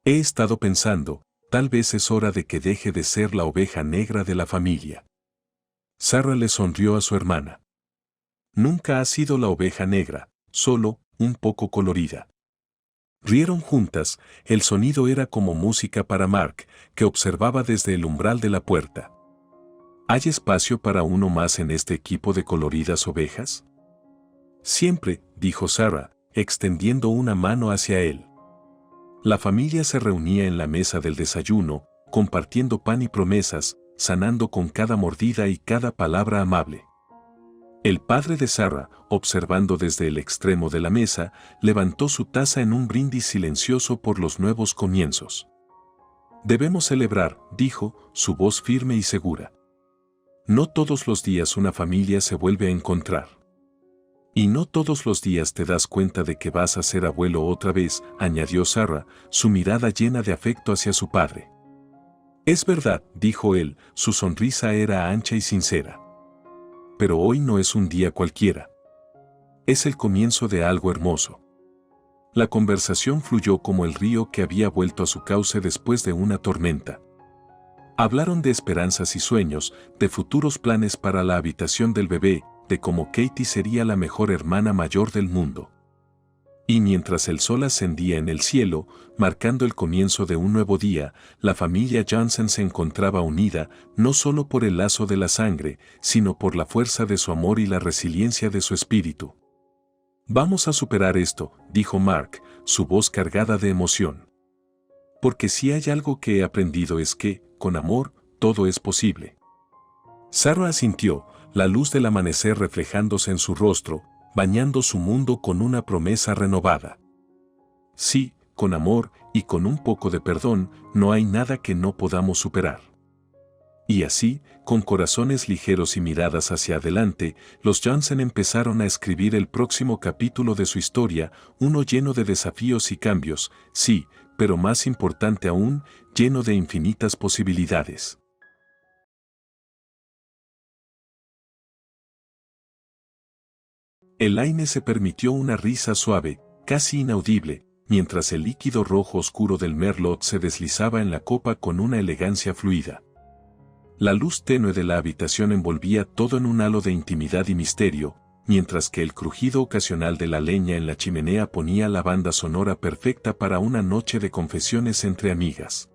He estado pensando, tal vez es hora de que deje de ser la oveja negra de la familia». Sarah le sonrió a su hermana. «Nunca ha sido la oveja negra, solo un poco colorida». Rieron juntas, el sonido era como música para Mark, que observaba desde el umbral de la puerta. ¿Hay espacio para uno más en este equipo de coloridas ovejas? Siempre, dijo Sarah, extendiendo una mano hacia él. La familia se reunía en la mesa del desayuno, compartiendo pan y promesas, sanando con cada mordida y cada palabra amable. El padre de Sarah, observando desde el extremo de la mesa, levantó su taza en un brindis silencioso por los nuevos comienzos. Debemos celebrar, dijo, su voz firme y segura. No todos los días una familia se vuelve a encontrar. Y no todos los días te das cuenta de que vas a ser abuelo otra vez, añadió Sarah, su mirada llena de afecto hacia su padre. Es verdad, dijo él, su sonrisa era ancha y sincera. Pero hoy no es un día cualquiera. Es el comienzo de algo hermoso. La conversación fluyó como el río que había vuelto a su cauce después de una tormenta. Hablaron de esperanzas y sueños, de futuros planes para la habitación del bebé, de cómo Katie sería la mejor hermana mayor del mundo. Y mientras el sol ascendía en el cielo, marcando el comienzo de un nuevo día, la familia Johnson se encontraba unida, no solo por el lazo de la sangre, sino por la fuerza de su amor y la resiliencia de su espíritu. Vamos a superar esto, dijo Mark, su voz cargada de emoción. Porque si hay algo que he aprendido es que, con amor, todo es posible. Sarah asintió, la luz del amanecer reflejándose en su rostro, bañando su mundo con una promesa renovada. Sí, con amor y con un poco de perdón, no hay nada que no podamos superar. Y así, con corazones ligeros y miradas hacia adelante, los Johnson empezaron a escribir el próximo capítulo de su historia, uno lleno de desafíos y cambios, sí, pero más importante aún, lleno de infinitas posibilidades. Elaine se permitió una risa suave, casi inaudible, mientras el líquido rojo oscuro del merlot se deslizaba en la copa con una elegancia fluida. La luz tenue de la habitación envolvía todo en un halo de intimidad y misterio, mientras que el crujido ocasional de la leña en la chimenea ponía la banda sonora perfecta para una noche de confesiones entre amigas.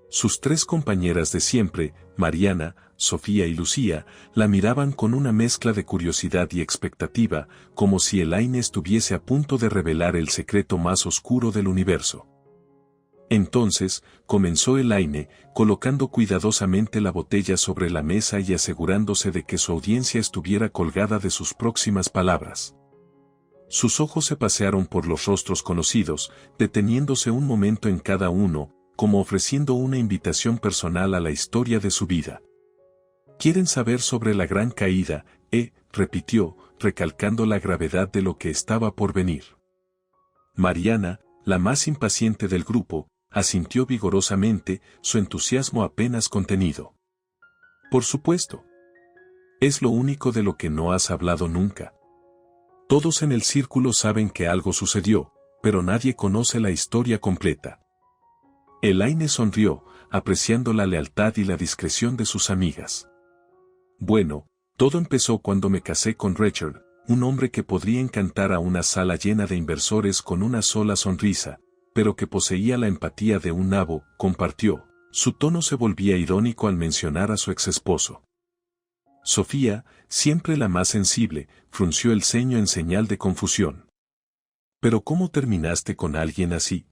Sus tres compañeras de siempre, Mariana, Sofía y Lucía, la miraban con una mezcla de curiosidad y expectativa, como si Elaine estuviese a punto de revelar el secreto más oscuro del universo. Entonces, comenzó Elaine, colocando cuidadosamente la botella sobre la mesa y asegurándose de que su audiencia estuviera colgada de sus próximas palabras. Sus ojos se pasearon por los rostros conocidos, deteniéndose un momento en cada uno, como ofreciendo una invitación personal a la historia de su vida. ¿Quieren saber sobre la gran caída? Repitió, recalcando la gravedad de lo que estaba por venir. Mariana, la más impaciente del grupo, asintió vigorosamente, su entusiasmo apenas contenido. Por supuesto. Es lo único de lo que no has hablado nunca. Todos en el círculo saben que algo sucedió, pero nadie conoce la historia completa. Elaine sonrió, apreciando la lealtad y la discreción de sus amigas. Bueno, todo empezó cuando me casé con Richard, un hombre que podría encantar a una sala llena de inversores con una sola sonrisa, pero que poseía la empatía de un nabo, compartió. Su tono se volvía irónico al mencionar a su exesposo. Sofía, siempre la más sensible, frunció el ceño en señal de confusión. ¿Pero cómo terminaste con alguien así?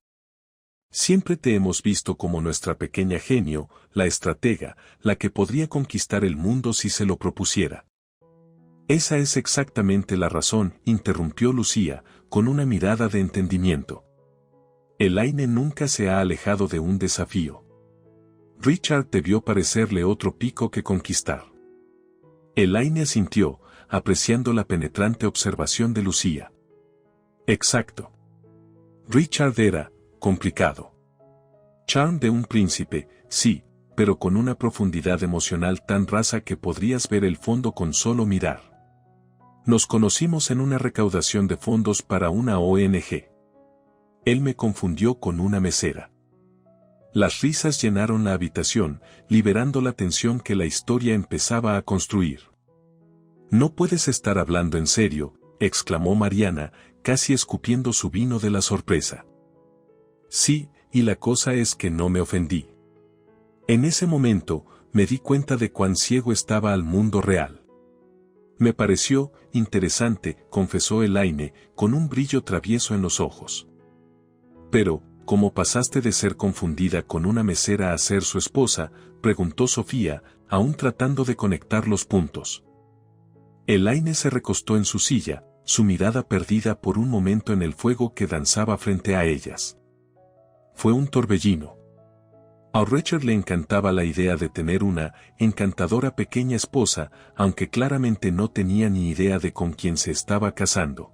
Siempre te hemos visto como nuestra pequeña genio, la estratega, la que podría conquistar el mundo si se lo propusiera. Esa es exactamente la razón, interrumpió Lucía, con una mirada de entendimiento. Elaine nunca se ha alejado de un desafío. Richard debió parecerle otro pico que conquistar. Elaine asintió, apreciando la penetrante observación de Lucía. Exacto. Richard era complicado. Charm de un príncipe, sí, pero con una profundidad emocional tan rasa que podrías ver el fondo con solo mirar. Nos conocimos en una recaudación de fondos para una ONG. Él me confundió con una mesera. Las risas llenaron la habitación, liberando la tensión que la historia empezaba a construir. No puedes estar hablando en serio, exclamó Mariana, casi escupiendo su vino de la sorpresa. Sí, y la cosa es que no me ofendí. En ese momento, me di cuenta de cuán ciego estaba al mundo real. Me pareció interesante, confesó Elaine, con un brillo travieso en los ojos. Pero, ¿cómo pasaste de ser confundida con una mesera a ser su esposa?, preguntó Sofía, aún tratando de conectar los puntos. Elaine se recostó en su silla, su mirada perdida por un momento en el fuego que danzaba frente a ellas. Fue un torbellino. A Richard le encantaba la idea de tener una encantadora pequeña esposa, aunque claramente no tenía ni idea de con quién se estaba casando.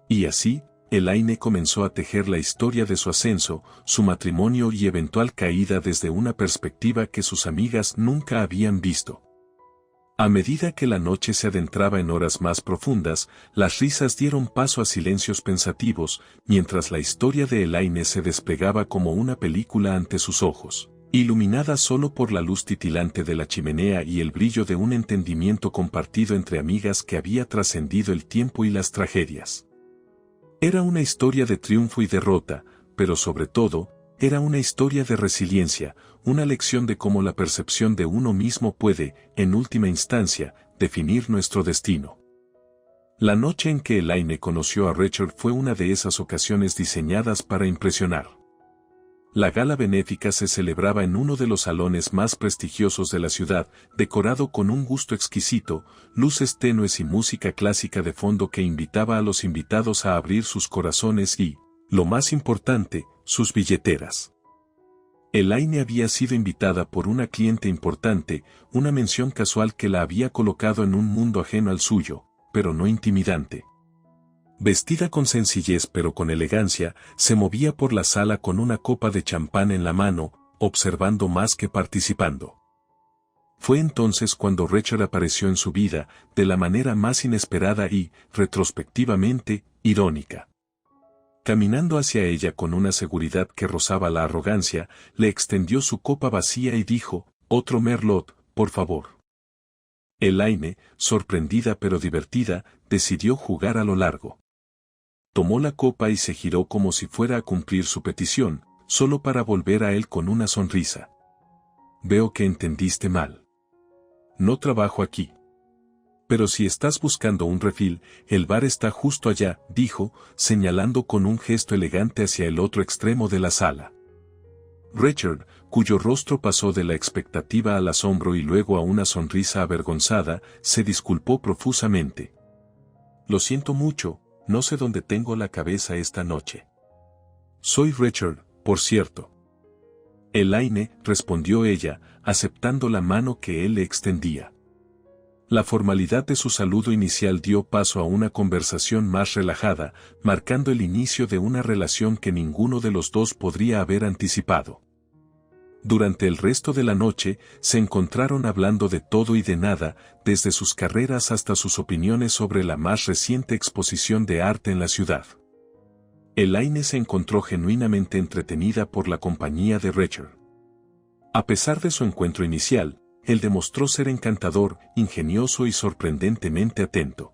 Y así, Elaine comenzó a tejer la historia de su ascenso, su matrimonio y eventual caída desde una perspectiva que sus amigas nunca habían visto. A medida que la noche se adentraba en horas más profundas, las risas dieron paso a silencios pensativos, mientras la historia de Elaine se desplegaba como una película ante sus ojos, iluminada solo por la luz titilante de la chimenea y el brillo de un entendimiento compartido entre amigas que había trascendido el tiempo y las tragedias. Era una historia de triunfo y derrota, pero sobre todo, era una historia de resiliencia, una lección de cómo la percepción de uno mismo puede, en última instancia, definir nuestro destino. La noche en que Elaine conoció a Richard fue una de esas ocasiones diseñadas para impresionar. La gala benéfica se celebraba en uno de los salones más prestigiosos de la ciudad, decorado con un gusto exquisito, luces tenues y música clásica de fondo que invitaba a los invitados a abrir sus corazones y, lo más importante, sus billeteras. Elaine había sido invitada por una cliente importante, una mención casual que la había colocado en un mundo ajeno al suyo, pero no intimidante. Vestida con sencillez pero con elegancia, se movía por la sala con una copa de champán en la mano, observando más que participando. Fue entonces cuando Richard apareció en su vida, de la manera más inesperada y, retrospectivamente, irónica. Caminando hacia ella con una seguridad que rozaba la arrogancia, le extendió su copa vacía y dijo, «Otro merlot, por favor». Elaine, sorprendida pero divertida, decidió jugar a lo largo. Tomó la copa y se giró como si fuera a cumplir su petición, solo para volver a él con una sonrisa. «Veo que entendiste mal. No trabajo aquí. Pero si estás buscando un refill, el bar está justo allá», dijo, señalando con un gesto elegante hacia el otro extremo de la sala. Richard, cuyo rostro pasó de la expectativa al asombro y luego a una sonrisa avergonzada, se disculpó profusamente. «Lo siento mucho, no sé dónde tengo la cabeza esta noche». «Soy Richard, por cierto». «Elaine», respondió ella, aceptando la mano que él le extendía. La formalidad de su saludo inicial dio paso a una conversación más relajada, marcando el inicio de una relación que ninguno de los dos podría haber anticipado. Durante el resto de la noche, se encontraron hablando de todo y de nada, desde sus carreras hasta sus opiniones sobre la más reciente exposición de arte en la ciudad. Elaine se encontró genuinamente entretenida por la compañía de Richard. A pesar de su encuentro inicial, él demostró ser encantador, ingenioso y sorprendentemente atento.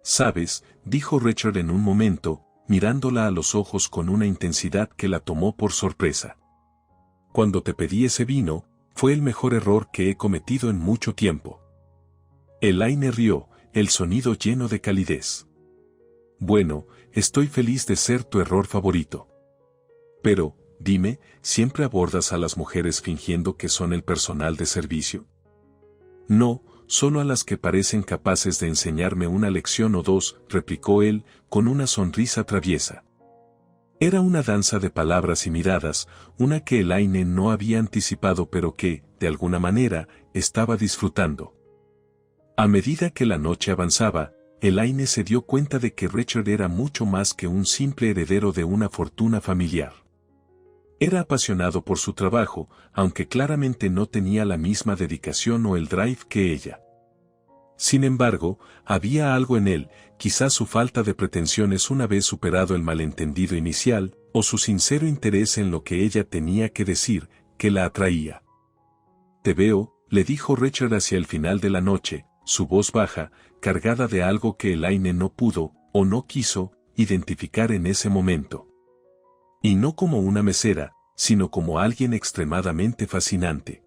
«¿Sabes?», dijo Richard en un momento, mirándola a los ojos con una intensidad que la tomó por sorpresa. «Cuando te pedí ese vino, fue el mejor error que he cometido en mucho tiempo». Elaine rió, el sonido lleno de calidez. «Bueno, estoy feliz de ser tu error favorito. Pero, dime, ¿siempre abordas a las mujeres fingiendo que son el personal de servicio?» «No, solo a las que parecen capaces de enseñarme una lección o dos», replicó él, con una sonrisa traviesa. Era una danza de palabras y miradas, una que Elaine no había anticipado pero que, de alguna manera, estaba disfrutando. A medida que la noche avanzaba, Elaine se dio cuenta de que Richard era mucho más que un simple heredero de una fortuna familiar. Era apasionado por su trabajo, aunque claramente no tenía la misma dedicación o el drive que ella. Sin embargo, había algo en él, quizás su falta de pretensiones una vez superado el malentendido inicial, o su sincero interés en lo que ella tenía que decir, que la atraía. «Te veo», le dijo Richard hacia el final de la noche, su voz baja, cargada de algo que Elaine no pudo, o no quiso, identificar en ese momento. Y no como una mesera, sino como alguien extremadamente fascinante.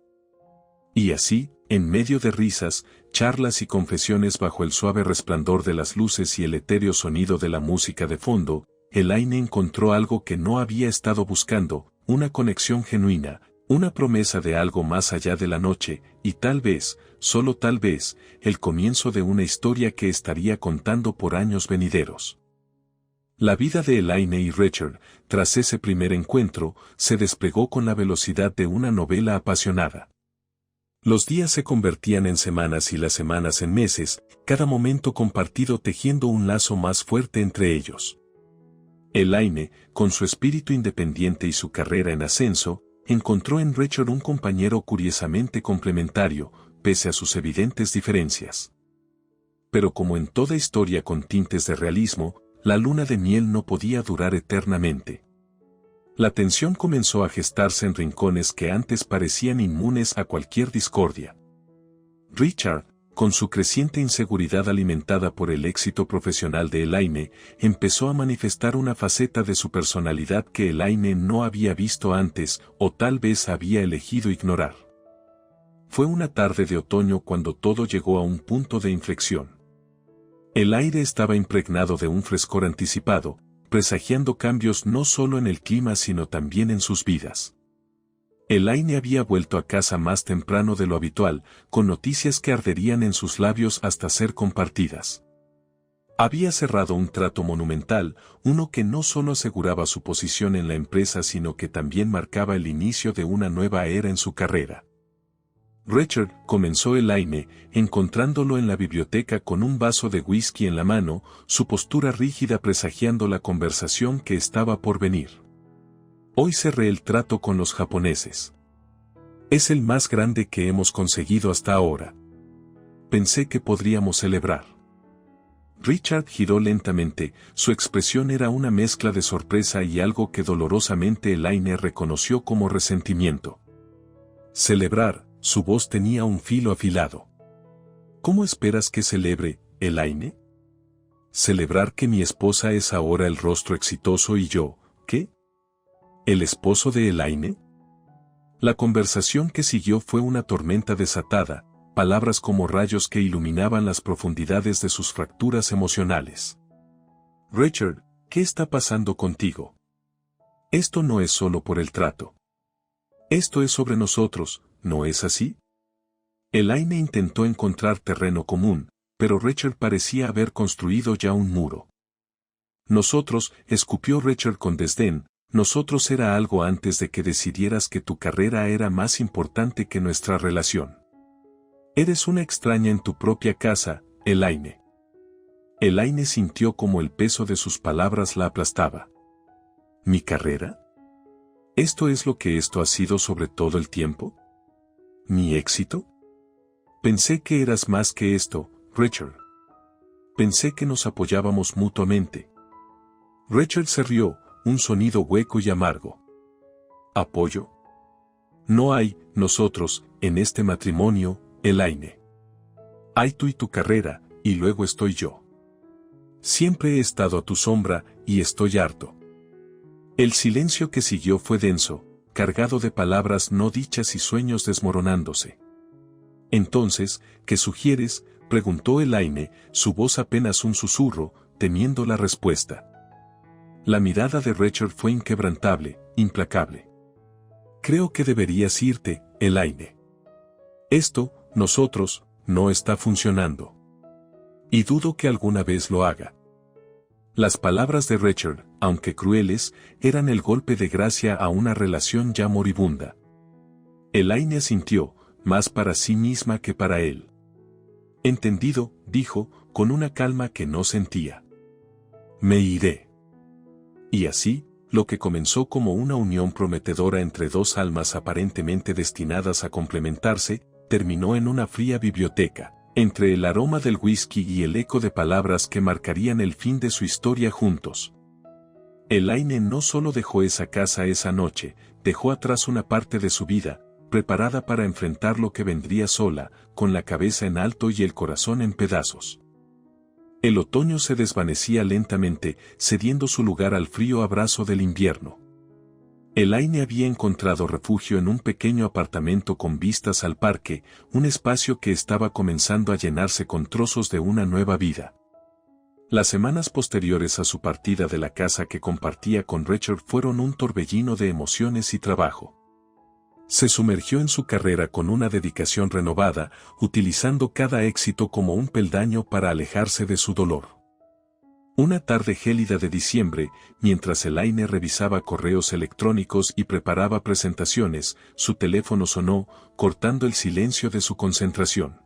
Y así, en medio de risas, charlas y confesiones bajo el suave resplandor de las luces y el etéreo sonido de la música de fondo, Elaine encontró algo que no había estado buscando, una conexión genuina, una promesa de algo más allá de la noche, y tal vez, solo tal vez, el comienzo de una historia que estaría contando por años venideros. La vida de Elaine y Richard, tras ese primer encuentro, se desplegó con la velocidad de una novela apasionada. Los días se convertían en semanas y las semanas en meses, cada momento compartido tejiendo un lazo más fuerte entre ellos. Elaine, con su espíritu independiente y su carrera en ascenso, encontró en Richard un compañero curiosamente complementario, pese a sus evidentes diferencias. Pero como en toda historia con tintes de realismo, la luna de miel no podía durar eternamente. La tensión comenzó a gestarse en rincones que antes parecían inmunes a cualquier discordia. Richard, con su creciente inseguridad alimentada por el éxito profesional de Elaine, empezó a manifestar una faceta de su personalidad que Elaine no había visto antes o tal vez había elegido ignorar. Fue una tarde de otoño cuando todo llegó a un punto de inflexión. El aire estaba impregnado de un frescor anticipado, presagiando cambios no solo en el clima sino también en sus vidas. Elaine había vuelto a casa más temprano de lo habitual, con noticias que arderían en sus labios hasta ser compartidas. Había cerrado un trato monumental, uno que no solo aseguraba su posición en la empresa sino que también marcaba el inicio de una nueva era en su carrera. Richard, comenzó Elaine, encontrándolo en la biblioteca con un vaso de whisky en la mano, su postura rígida presagiando la conversación que estaba por venir. Hoy cerré el trato con los japoneses. Es el más grande que hemos conseguido hasta ahora. Pensé que podríamos celebrar. Richard giró lentamente, su expresión era una mezcla de sorpresa y algo que dolorosamente Elaine reconoció como resentimiento. Celebrar, su voz tenía un filo afilado. ¿Cómo esperas que celebre, Elaine? ¿Celebrar que mi esposa es ahora el rostro exitoso y yo, qué? ¿El esposo de Elaine? La conversación que siguió fue una tormenta desatada, palabras como rayos que iluminaban las profundidades de sus fracturas emocionales. Richard, ¿qué está pasando contigo? Esto no es solo por el trato. Esto es sobre nosotros, ¿no es así? Elaine intentó encontrar terreno común, pero Richard parecía haber construido ya un muro. Nosotros, escupió Richard con desdén, nosotros era algo antes de que decidieras que tu carrera era más importante que nuestra relación. Eres una extraña en tu propia casa, Elaine. Elaine sintió como el peso de sus palabras la aplastaba. ¿Mi carrera? ¿Esto es lo que esto ha sido sobre todo el tiempo? ¿Mi éxito? Pensé que eras más que esto, Richard. Pensé que nos apoyábamos mutuamente. Richard se rió, un sonido hueco y amargo. ¿Apoyo? No hay, nosotros, en este matrimonio, Elaine. Hay tú y tu carrera, y luego estoy yo. Siempre he estado a tu sombra, y estoy harto. El silencio que siguió fue denso, cargado de palabras no dichas y sueños desmoronándose. Entonces, ¿qué sugieres?, preguntó Elaine, su voz apenas un susurro, temiendo la respuesta. La mirada de Richard fue inquebrantable, implacable. Creo que deberías irte, Elaine. Esto, nosotros, no está funcionando. Y dudo que alguna vez lo haga. Las palabras de Richard, aunque crueles, eran el golpe de gracia a una relación ya moribunda. Elaine asintió, más para sí misma que para él. Entendido, dijo, con una calma que no sentía. Me iré. Y así, lo que comenzó como una unión prometedora entre dos almas aparentemente destinadas a complementarse, terminó en una fría biblioteca, entre el aroma del whisky y el eco de palabras que marcarían el fin de su historia juntos. Elaine no solo dejó esa casa esa noche, dejó atrás una parte de su vida, preparada para enfrentar lo que vendría sola, con la cabeza en alto y el corazón en pedazos. El otoño se desvanecía lentamente, cediendo su lugar al frío abrazo del invierno. Elaine había encontrado refugio en un pequeño apartamento con vistas al parque, un espacio que estaba comenzando a llenarse con trozos de una nueva vida. Las semanas posteriores a su partida de la casa que compartía con Richard fueron un torbellino de emociones y trabajo. Se sumergió en su carrera con una dedicación renovada, utilizando cada éxito como un peldaño para alejarse de su dolor. Una tarde gélida de diciembre, mientras Elaine revisaba correos electrónicos y preparaba presentaciones, su teléfono sonó, cortando el silencio de su concentración.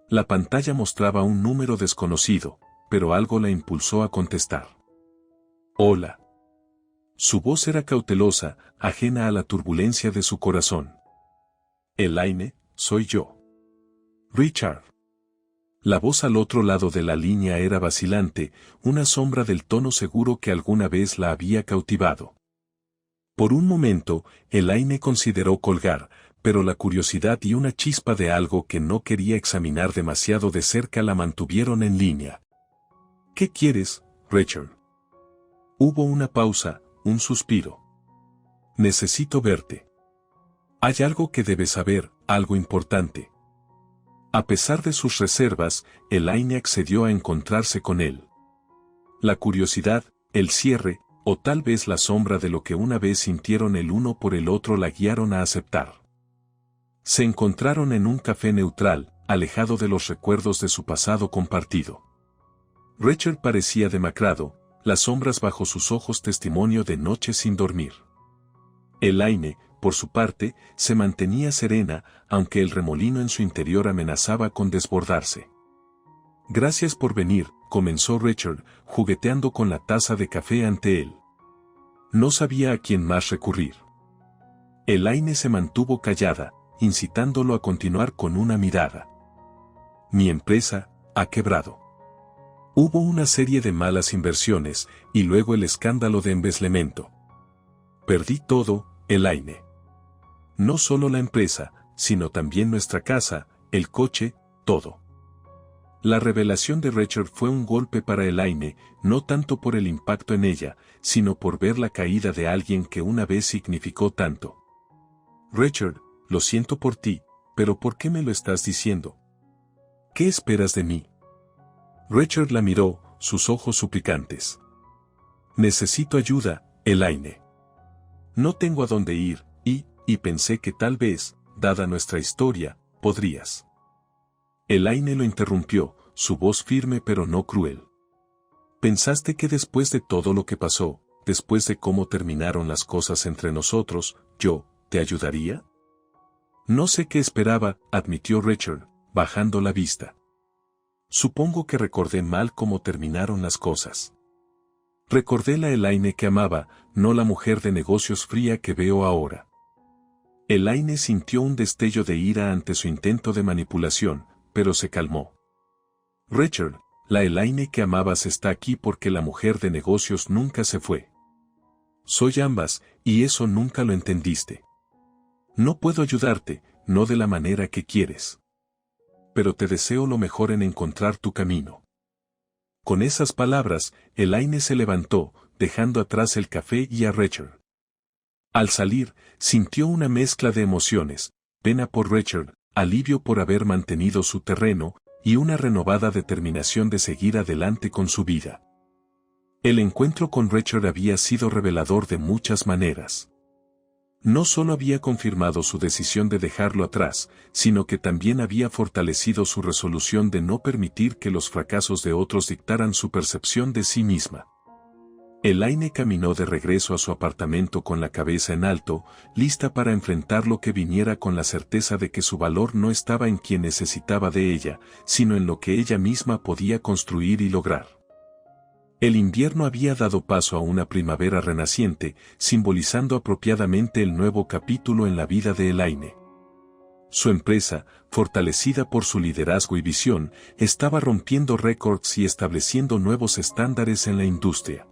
La pantalla mostraba un número desconocido, pero algo la impulsó a contestar. Hola. Su voz era cautelosa, ajena a la turbulencia de su corazón. Elaine, soy yo. Richard. La voz al otro lado de la línea era vacilante, una sombra del tono seguro que alguna vez la había cautivado. Por un momento, Elaine consideró colgar, pero la curiosidad y una chispa de algo que no quería examinar demasiado de cerca la mantuvieron en línea. ¿Qué quieres, Richard? Hubo una pausa, un suspiro. Necesito verte. Hay algo que debes saber, algo importante. A pesar de sus reservas, Elaine accedió a encontrarse con él. La curiosidad, el cierre, o tal vez la sombra de lo que una vez sintieron el uno por el otro la guiaron a aceptar. Se encontraron en un café neutral, alejado de los recuerdos de su pasado compartido. Richard parecía demacrado, las sombras bajo sus ojos testimonio de noches sin dormir. Elaine, por su parte, se mantenía serena, aunque el remolino en su interior amenazaba con desbordarse. Gracias por venir, comenzó Richard, jugueteando con la taza de café ante él. No sabía a quién más recurrir. Elaine se mantuvo callada, incitándolo a continuar con una mirada. Mi empresa ha quebrado. Hubo una serie de malas inversiones, y luego el escándalo de embellecimiento. Perdí todo, Elaine. No solo la empresa, sino también nuestra casa, el coche, todo. La revelación de Richard fue un golpe para Elaine, no tanto por el impacto en ella, sino por ver la caída de alguien que una vez significó tanto. Richard, lo siento por ti, pero ¿por qué me lo estás diciendo? ¿Qué esperas de mí? Richard la miró, sus ojos suplicantes. Necesito ayuda, Elaine. No tengo a dónde ir, y pensé que tal vez, dada nuestra historia, podrías. Elaine lo interrumpió, su voz firme pero no cruel. ¿Pensaste que después de todo lo que pasó, después de cómo terminaron las cosas entre nosotros, yo, te ayudaría? No sé qué esperaba, admitió Richard, bajando la vista. Supongo que recordé mal cómo terminaron las cosas. Recordé la Elaine que amaba, no la mujer de negocios fría que veo ahora. Elaine sintió un destello de ira ante su intento de manipulación, pero se calmó. Richard, la Elaine que amabas está aquí porque la mujer de negocios nunca se fue. Soy ambas, y eso nunca lo entendiste. No puedo ayudarte, no de la manera que quieres. Pero te deseo lo mejor en encontrar tu camino. Con esas palabras, Elaine se levantó, dejando atrás el café y a Richard. Al salir, sintió una mezcla de emociones, pena por Richard, alivio por haber mantenido su terreno, y una renovada determinación de seguir adelante con su vida. El encuentro con Richard había sido revelador de muchas maneras. No solo había confirmado su decisión de dejarlo atrás, sino que también había fortalecido su resolución de no permitir que los fracasos de otros dictaran su percepción de sí misma. Elaine caminó de regreso a su apartamento con la cabeza en alto, lista para enfrentar lo que viniera con la certeza de que su valor no estaba en quien necesitaba de ella, sino en lo que ella misma podía construir y lograr. El invierno había dado paso a una primavera renaciente, simbolizando apropiadamente el nuevo capítulo en la vida de Elaine. Su empresa, fortalecida por su liderazgo y visión, estaba rompiendo récords y estableciendo nuevos estándares en la industria.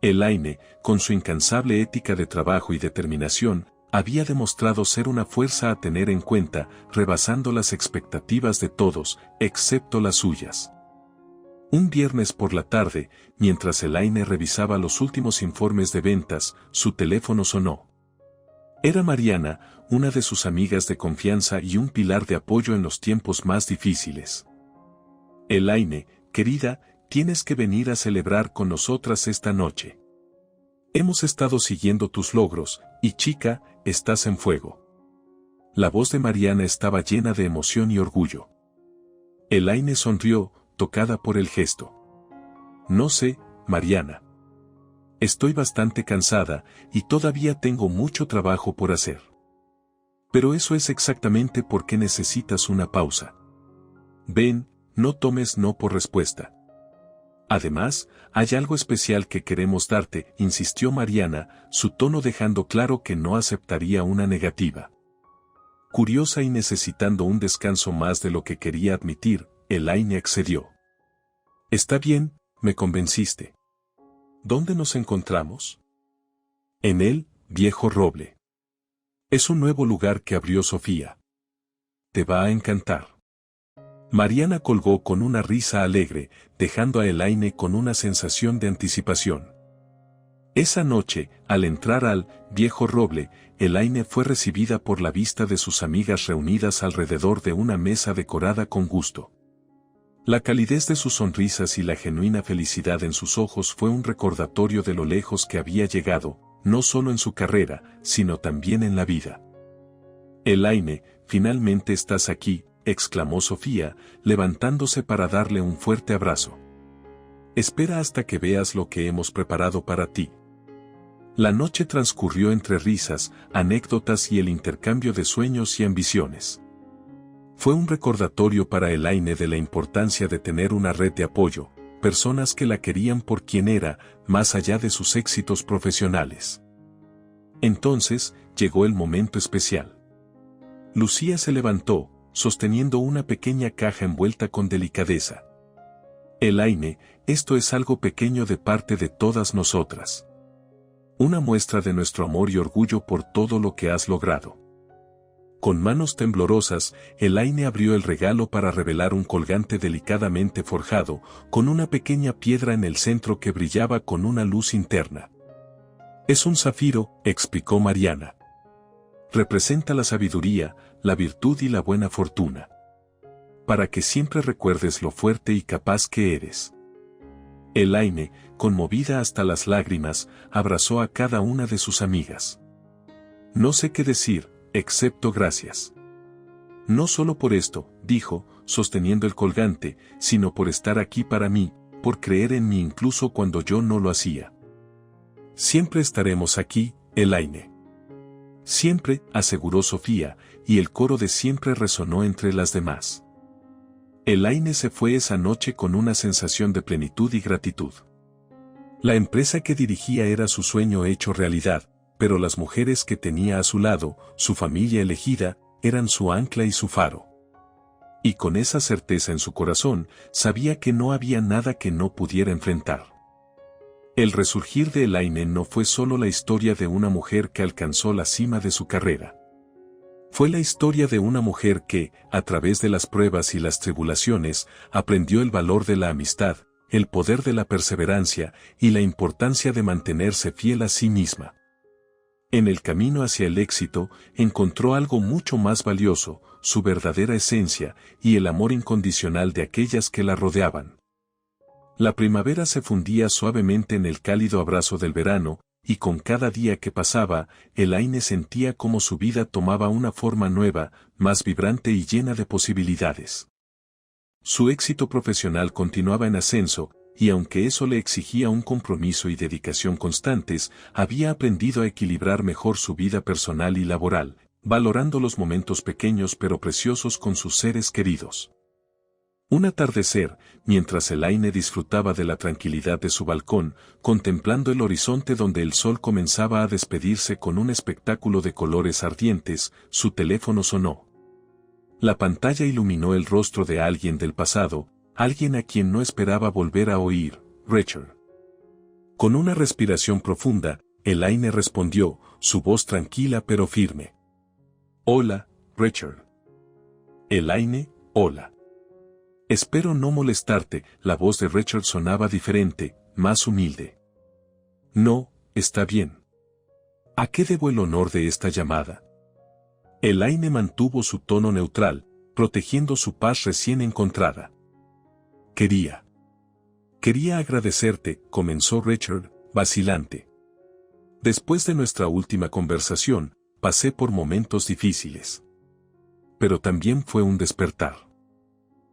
Elaine, con su incansable ética de trabajo y determinación, había demostrado ser una fuerza a tener en cuenta, rebasando las expectativas de todos, excepto las suyas. Un viernes por la tarde, mientras Elaine revisaba los últimos informes de ventas, su teléfono sonó. Era Mariana, una de sus amigas de confianza y un pilar de apoyo en los tiempos más difíciles. Elaine, querida, tienes que venir a celebrar con nosotras esta noche. Hemos estado siguiendo tus logros, y chica, estás en fuego. La voz de Mariana estaba llena de emoción y orgullo. Elaine sonrió, tocada por el gesto. No sé, Mariana. Estoy bastante cansada, y todavía tengo mucho trabajo por hacer. Pero eso es exactamente por qué necesitas una pausa. Ven, no tomes no por respuesta. Además, hay algo especial que queremos darte, insistió Mariana, su tono dejando claro que no aceptaría una negativa. Curiosa y necesitando un descanso más de lo que quería admitir, Elaine accedió. Está bien, me convenciste. ¿Dónde nos encontramos? En el Viejo Roble. Es un nuevo lugar que abrió Sofía. Te va a encantar. Mariana colgó con una risa alegre, dejando a Elaine con una sensación de anticipación. Esa noche, al entrar al Viejo Roble, Elaine fue recibida por la vista de sus amigas reunidas alrededor de una mesa decorada con gusto. La calidez de sus sonrisas y la genuina felicidad en sus ojos fue un recordatorio de lo lejos que había llegado, no solo en su carrera, sino también en la vida. Elaine, finalmente estás aquí, exclamó Sofía, levantándose para darle un fuerte abrazo. Espera hasta que veas lo que hemos preparado para ti. La noche transcurrió entre risas, anécdotas y el intercambio de sueños y ambiciones. Fue un recordatorio para Elaine de la importancia de tener una red de apoyo, personas que la querían por quien era, más allá de sus éxitos profesionales. Entonces, llegó el momento especial. Lucía se levantó, sosteniendo una pequeña caja envuelta con delicadeza. Elaine, esto es algo pequeño de parte de todas nosotras. Una muestra de nuestro amor y orgullo por todo lo que has logrado. Con manos temblorosas, Elaine abrió el regalo para revelar un colgante delicadamente forjado, con una pequeña piedra en el centro que brillaba con una luz interna. Es un zafiro, explicó Mariana. Representa la sabiduría, la virtud y la buena fortuna. Para que siempre recuerdes lo fuerte y capaz que eres. Elaine, conmovida hasta las lágrimas, abrazó a cada una de sus amigas. No sé qué decir, excepto gracias. No solo por esto, dijo, sosteniendo el colgante, sino por estar aquí para mí, por creer en mí incluso cuando yo no lo hacía. Siempre estaremos aquí, Elaine. Siempre, aseguró Sofía, y el coro de siempre resonó entre las demás. Elaine se fue esa noche con una sensación de plenitud y gratitud. La empresa que dirigía era su sueño hecho realidad, pero las mujeres que tenía a su lado, su familia elegida, eran su ancla y su faro. Y con esa certeza en su corazón, sabía que no había nada que no pudiera enfrentar. El resurgir de Elaine no fue solo la historia de una mujer que alcanzó la cima de su carrera. Fue la historia de una mujer que, a través de las pruebas y las tribulaciones, aprendió el valor de la amistad, el poder de la perseverancia y la importancia de mantenerse fiel a sí misma. En el camino hacia el éxito, encontró algo mucho más valioso, su verdadera esencia y el amor incondicional de aquellas que la rodeaban. La primavera se fundía suavemente en el cálido abrazo del verano, y con cada día que pasaba, Elaine sentía como su vida tomaba una forma nueva, más vibrante y llena de posibilidades. Su éxito profesional continuaba en ascenso, y aunque eso le exigía un compromiso y dedicación constantes, había aprendido a equilibrar mejor su vida personal y laboral, valorando los momentos pequeños pero preciosos con sus seres queridos. Un atardecer, mientras Elaine disfrutaba de la tranquilidad de su balcón, contemplando el horizonte donde el sol comenzaba a despedirse con un espectáculo de colores ardientes, su teléfono sonó. La pantalla iluminó el rostro de alguien del pasado, alguien a quien no esperaba volver a oír, Richard. Con una respiración profunda, Elaine respondió, su voz tranquila pero firme. Hola, Richard. Elaine, hola. Espero no molestarte, la voz de Richard sonaba diferente, más humilde. No, está bien. ¿A qué debo el honor de esta llamada? Elaine mantuvo su tono neutral, protegiendo su paz recién encontrada. Quería agradecerte, comenzó Richard, vacilante. Después de nuestra última conversación, pasé por momentos difíciles. Pero también fue un despertar.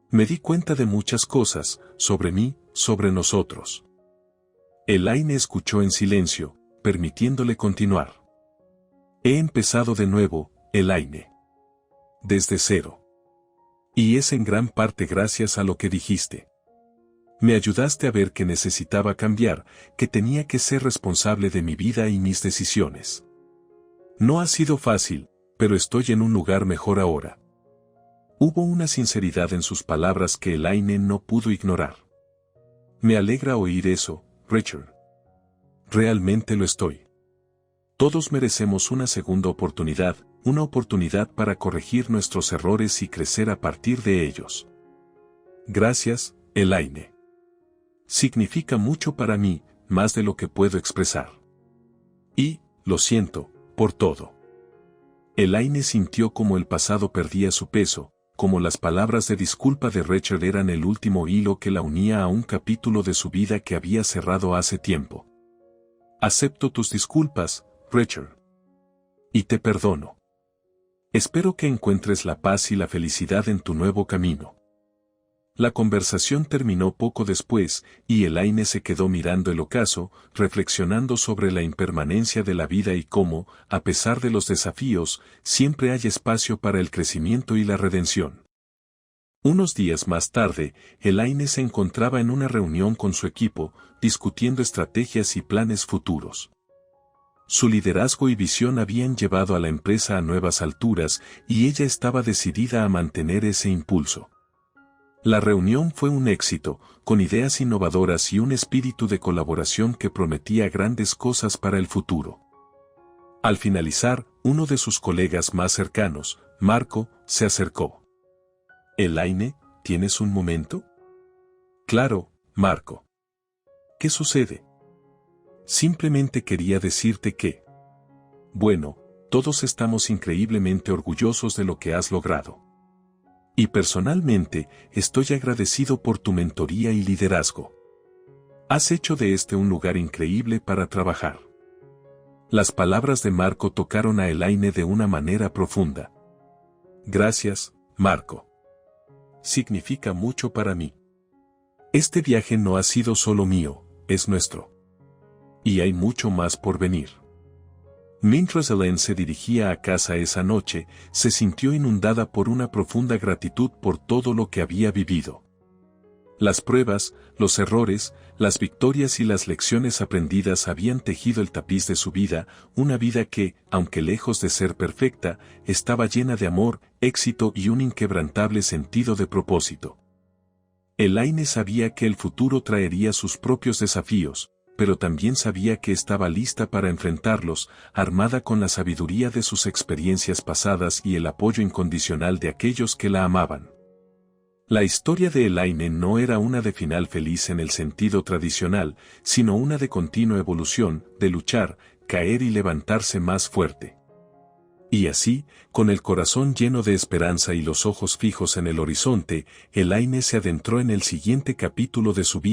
Me di cuenta de muchas cosas, sobre mí, sobre nosotros. Elaine escuchó en silencio, permitiéndole continuar. He empezado de nuevo, Elaine. Desde cero. Y es en gran parte gracias a lo que dijiste. Me ayudaste a ver que necesitaba cambiar, que tenía que ser responsable de mi vida y mis decisiones. No ha sido fácil, pero estoy en un lugar mejor ahora. Hubo una sinceridad en sus palabras que Elaine no pudo ignorar. Me alegra oír eso, Richard. Realmente lo estoy. Todos merecemos una segunda oportunidad, una oportunidad para corregir nuestros errores y crecer a partir de ellos. Gracias, Elaine. Significa mucho para mí, más de lo que puedo expresar. Y, lo siento, por todo. Elaine sintió como el pasado perdía su peso, como las palabras de disculpa de Richard eran el último hilo que la unía a un capítulo de su vida que había cerrado hace tiempo. Acepto tus disculpas, Richard. Y te perdono. Espero que encuentres la paz y la felicidad en tu nuevo camino. La conversación terminó poco después, y Elaine se quedó mirando el ocaso, reflexionando sobre la impermanencia de la vida y cómo, a pesar de los desafíos, siempre hay espacio para el crecimiento y la redención. Unos días más tarde, Elaine se encontraba en una reunión con su equipo, discutiendo estrategias y planes futuros. Su liderazgo y visión habían llevado a la empresa a nuevas alturas, y ella estaba decidida a mantener ese impulso. La reunión fue un éxito, con ideas innovadoras y un espíritu de colaboración que prometía grandes cosas para el futuro. Al finalizar, uno de sus colegas más cercanos, Marco, se acercó. «Elaine, ¿tienes un momento?» «Claro, Marco». «¿Qué sucede?» «Simplemente quería decirte que...» «Bueno, todos estamos increíblemente orgullosos de lo que has logrado. Y personalmente, estoy agradecido por tu mentoría y liderazgo. Has hecho de este un lugar increíble para trabajar». Las palabras de Marco tocaron a Elaine de una manera profunda. «Gracias, Marco. Significa mucho para mí. Este viaje no ha sido solo mío, es nuestro. Y hay mucho más por venir». Mientras Elaine se dirigía a casa esa noche, se sintió inundada por una profunda gratitud por todo lo que había vivido. Las pruebas, los errores, las victorias y las lecciones aprendidas habían tejido el tapiz de su vida, una vida que, aunque lejos de ser perfecta, estaba llena de amor, éxito y un inquebrantable sentido de propósito. Elaine sabía que el futuro traería sus propios desafíos, pero también sabía que estaba lista para enfrentarlos, armada con la sabiduría de sus experiencias pasadas y el apoyo incondicional de aquellos que la amaban. La historia de Elaine no era una de final feliz en el sentido tradicional, sino una de continua evolución, de luchar, caer y levantarse más fuerte. Y así, con el corazón lleno de esperanza y los ojos fijos en el horizonte, Elaine se adentró en el siguiente capítulo de su vida.